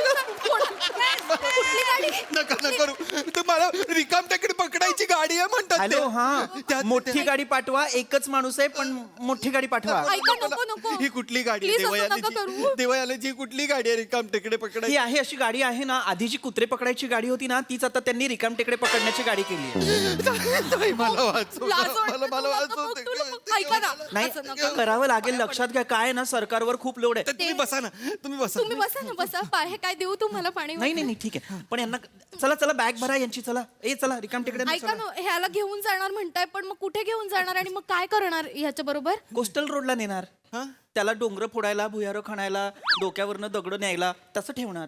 कुठली गाडी? नका ना करू. ते मला रिकाम टेकडे पकडायची गाडी आहे म्हणतात ते. हॅलो. हा, मोठी गाडी पाठवा. एकच माणूस आहे, पण मोठी गाडी पाठवा. ऐका, नको. ही कुठली गाडी आहे? Please असं नका करू. देवयानीची कुठली गाडी आहे रिकाम टेकडे ही पकडायची? आहे अशी गाडी आहे ना. आधी जी कुत्रे पकडायची गाडी होती ना, तीच आता त्यांनी रिकाम टेकडे पकडण्याची गाडी केली आहे. मला वाचव. लाज वाटते मला तुला. वाचव. तू ऐका ना. नाही, असं नका. करावं लागेल. लक्षात घ्या, काय आहे ना, सरकारवर खूप लोड आहे. तुम्ही बसा ना. तुम्ही बसा ना, बसा. हे काय देऊ तुम्हाला पाणी? नाही, ठीक आहे. पण यांना चला बॅग भरा यांची. चला चला रिकाम टेकडे. ऐका ना, ह्याला घेऊन जाणार म्हणताय, पण मग कुठे घेऊन जाणार आणि मग काय करणार ह्याच्या बरोबर? कोस्टल रोडला नेणार त्याला डोंगर फोडायला, भुयारं खणायला, डोक्यावरनं दगड न्यायला तसं ठेवणार.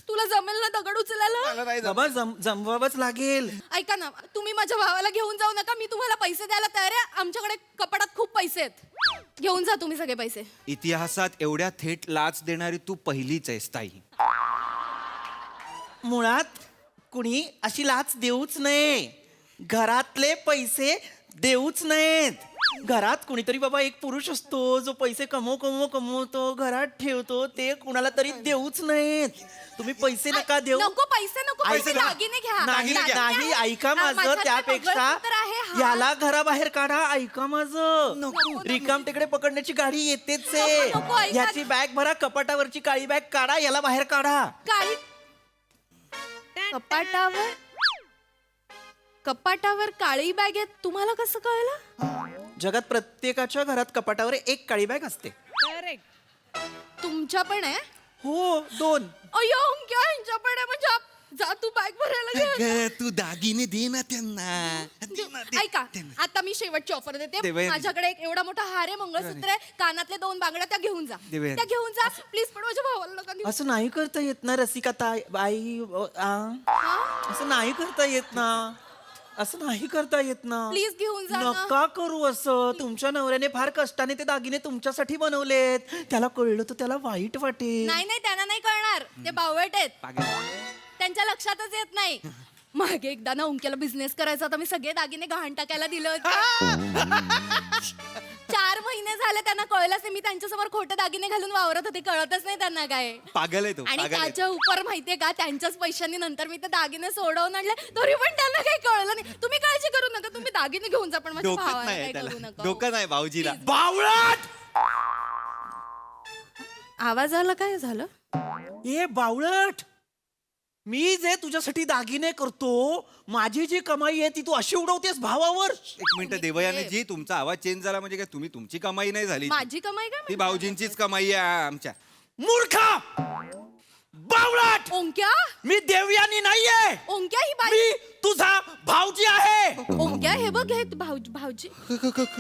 तुला जमेल ना दगड उचलायला? बाबा जमवावंच लागेल. ऐका ना, तुम्ही माझ्या भावाला घेऊन जाऊ नका. मी तुम्हाला पैसे द्यायला तयार आहे. आमच्याकडे कपाटात खूप पैसे आहेत. घेऊन जा तुम्ही सगळे पैसे. इतिहासात एवढ्या थेट लाच देणारी तू पहिलीच आहेस ताई. मुळात कुणी अशी लाच देऊच नये. घरातले पैसे देऊच नाहीत. घरात कुणीतरी बाबा एक पुरुष असतो जो पैसे कमवतो, घरात ठेवतो, ते कुणाला तरी देऊच नाहीत. तुम्ही पैसे नका देऊ. नको पैसे, नको पैसे, दागिने घ्या. नाही दागिने ऐका हा, माझं. माझ्याकडे त्यापेक्षा मंगळसूत्र आहे, हा. याला घराबाहेर काढा. ऐका माझं. रिकाम तिकडे पकडण्याची गाडी येतेच नको, आहे. ऐका. याची बॅग भरा, कपाटावरची काळी बॅग काढा, याला बाहेर काढा. काळी कपाटावर काळी बॅग आहे. तुम्हाला कसं कळलं? जगात प्रत्येकाच्या घरात कपाटावर एक काळी बॅग असते. तुमच्या पण आहे? हो, 2. अय्यो, ह्यांच्या पण आहे म्हणजे जा तू बॅग भरायला घे. अगं, तू दागिने दे ना त्यांना. दे ना, दे. ऐका, आता मी शेवटची ऑफर देते. देवयानी. माझ्याकडे एक एवढा मोठा हार आहे, मंगळसूत्र आहे, कानातले 2 बांगड्या, त्या घेऊन जा. देवयानी. त्या घेऊन जा प्लीज. पण माझ्या भावाला नका देऊ. असं नाही करता येत ना रसिका बाई. असं नाही करता येत ना. असं नाही करता येत ना. प्लीज घेऊन जा ना. नका करू असं. तुमच्या नवऱ्याने फार कष्टाने ते दागिने तुमच्यासाठी बनवलेत. त्याला कळलं तर त्याला वाईट वाटेल. नाही, त्यांना नाही कळणार. ते बावळट आहेत. त्यांच्या लक्षातच येत नाही. मागे एकदा ना ओंक्याला बिझनेस करायचा होता. मी सगळे दागिने गहाण टाकायला दिले होते. 4 महिने झाले त्यांना कळलंच नाही. मी त्यांच्यासमोर खोटे दागिने घालून वावरत होते. कळतच नाही त्यांना काय. पागल आहे तो, आणि पागल आहे. त्याच्या उपर माहितीये का, त्यांच्याच पैशांनी नंतर मी ते दागिने सोडवून आणले, तरी पण त्यांना काही कळलं नाही. तुम्ही काळजी करू नका. तुम्ही दागिने घेऊन जा, पण माझ्या डोकंच भावाला नाही काही त्याला. करू नका. डोकं नाही भाऊजीला. बावळट. आवाजाला काय झालं? ए बावळट, मी जे तुझ्यासाठी दागिने करतो, माझी जी कमाई आहे ती तू अशी उडवतेस भावावर. एक मिनिट देवयाने जी, तुमचा आवाज चेंज झाला म्हणजे काय तुम्ही तुमची कमाई नाही झाली. माझी कमाई काय ती भाऊजींचीच कमाई आहे आमच्या. मूर्खा, बावळट. ओंक्या, मी देवयानी नाहीये. ओंक्या ही बाई. मी तुझा भाऊजी आहे. ओंक्या हे बघ, हे भाऊजी.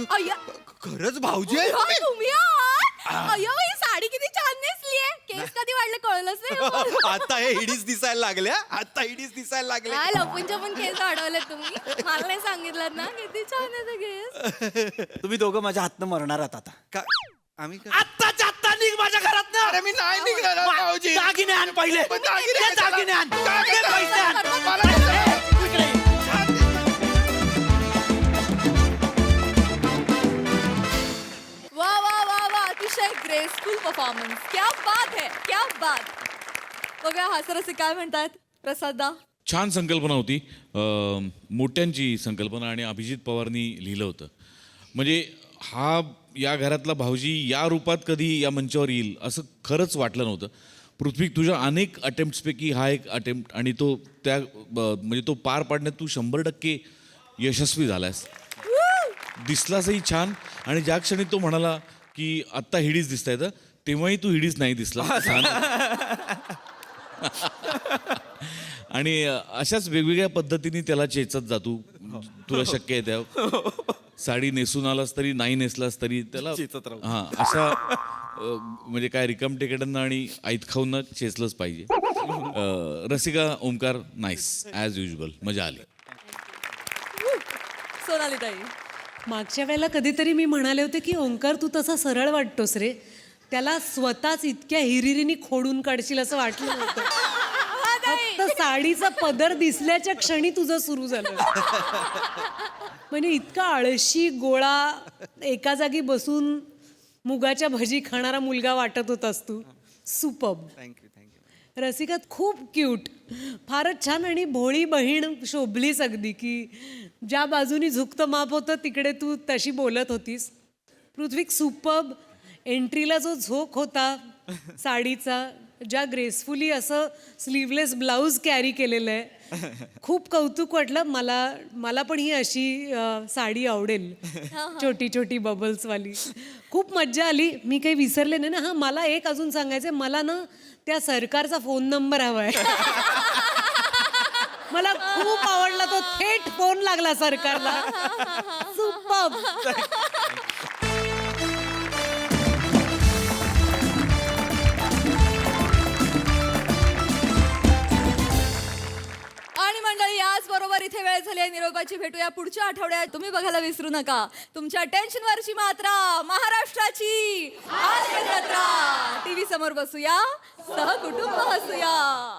अय्या, खरंच भाऊजी आहे? हा, तुम्ही आहात? अय्यो, ही साडी किती छान नेसलीये. केस कधी वाढले कळलंच नाही. आता हे हिडीच दिसायला लागल्या. आता हिडीच दिसायला लागल्या. काय लपून छपून केस वाढवले तुम्ही? मला नाही सांगितलं ना. किती छान आहे ते केस. तुम्ही दोघं माझ्या हातनं मरणार आहात आता. का आम्ही का- आत्ताच्या आत्ता निघ माझ्या घरात ना. अरे मी नाही निघणार आहे, भाऊजी. दागिने आण पहिले. पण दागिने ते दागिने आण. दागिने ते पैसे आण. मला- इकडे ये. वा वा वा वा, अतिशय ग्रेसफुल परफॉर्मन्स. क्या बात है, क्या बात. बघा हास्यरसिक काय म्हणतात प्रसाददा. छान संकल्पना होती. मोठ्यांची संकल्पना आणि अभिजित पवारनी लिहिलं होतं. म्हणजे हा या घरातला भाऊजी या रूपात कधी या मंचावर येईल असं खरंच वाटलं नव्हतं. पृथ्वी, तुझ्या अनेक अटेम्प्ट्सपैकी हा एक अटेम्प्ट आणि तो त्या म्हणजे तो पार पाडण्यात तू 100% यशस्वी झालास. दिसलासही छान. आणि ज्या क्षणी तो म्हणाला की आत्ता हिडीच दिसता येतं, तेव्हाही तू हिडीच नाही दिसला. छान. आणि अशाच वेगवेगळ्या पद्धतीने त्याला चेचत जातो. तुला शक्य आहे त्या साडी नेसून आलास तरी नाही नेसलास तरी त्याला चेचत राहू. हां, अशा म्हणजे काय रिकाम टेकड्यांना आणि आईत खाऊन चेचलंच पाहिजे. Rasika, Omkar, nice as usual, मजा आली. सोनाली ताई. मागच्या वेळेला कधीतरी मी म्हणाले होते की ओंकार तू तसा सरळ वाटतोस रे. त्याला स्वतःच इतक्या हिरिरीने खोडून काढशील असं वाटलं नव्हतं. फक्त साडीचा पदर दिसल्याच्या क्षणी तुझं सुरू झालं. म्हणजे इतका आळशी गोळा एका जागी बसून मुगाच्या भजी खाणारा मुलगा वाटत होतास तू. सुपर्ब. Thank you thank you. रसिका खूप क्यूट, फारच छान. आणि भोळी बहीण शोभलीच अगदी, की ज्या बाजूनी झुकतं माप होतं तिकडे तू तशी बोलत होतीस. पृथ्वी सुपर्ब. एंट्रीला जो झोक होता साडीचा, ज्या ग्रेसफुली असं स्लीवलेस ब्लाऊज कॅरी केलेलं आहे, खूप कौतुक वाटलं. मला पण ही अशी साडी आवडेल, छोटी छोटी बबल्सवाली. खूप मज्जा आली. मी काही विसरले नाही ना. हां, मला एक अजून सांगायचं आहे. मला ना त्या सरकारचा फोन नंबर हवा आहे. मला खूप आवडला तो, थेट फोन लागला सरकारला. सुपर्ब. आणि मंडळी याच बरोबर इथे वेळ झाली आहे निरोपाची. भेटूया पुढच्या आठवड्यात. तुम्ही बघायला विसरू नका तुमच्या टेन्शनवरची मात्रा, महाराष्ट्राची हास्य जत्रा. टीव्ही समोर बसूया, सहकुटुंब हसूया.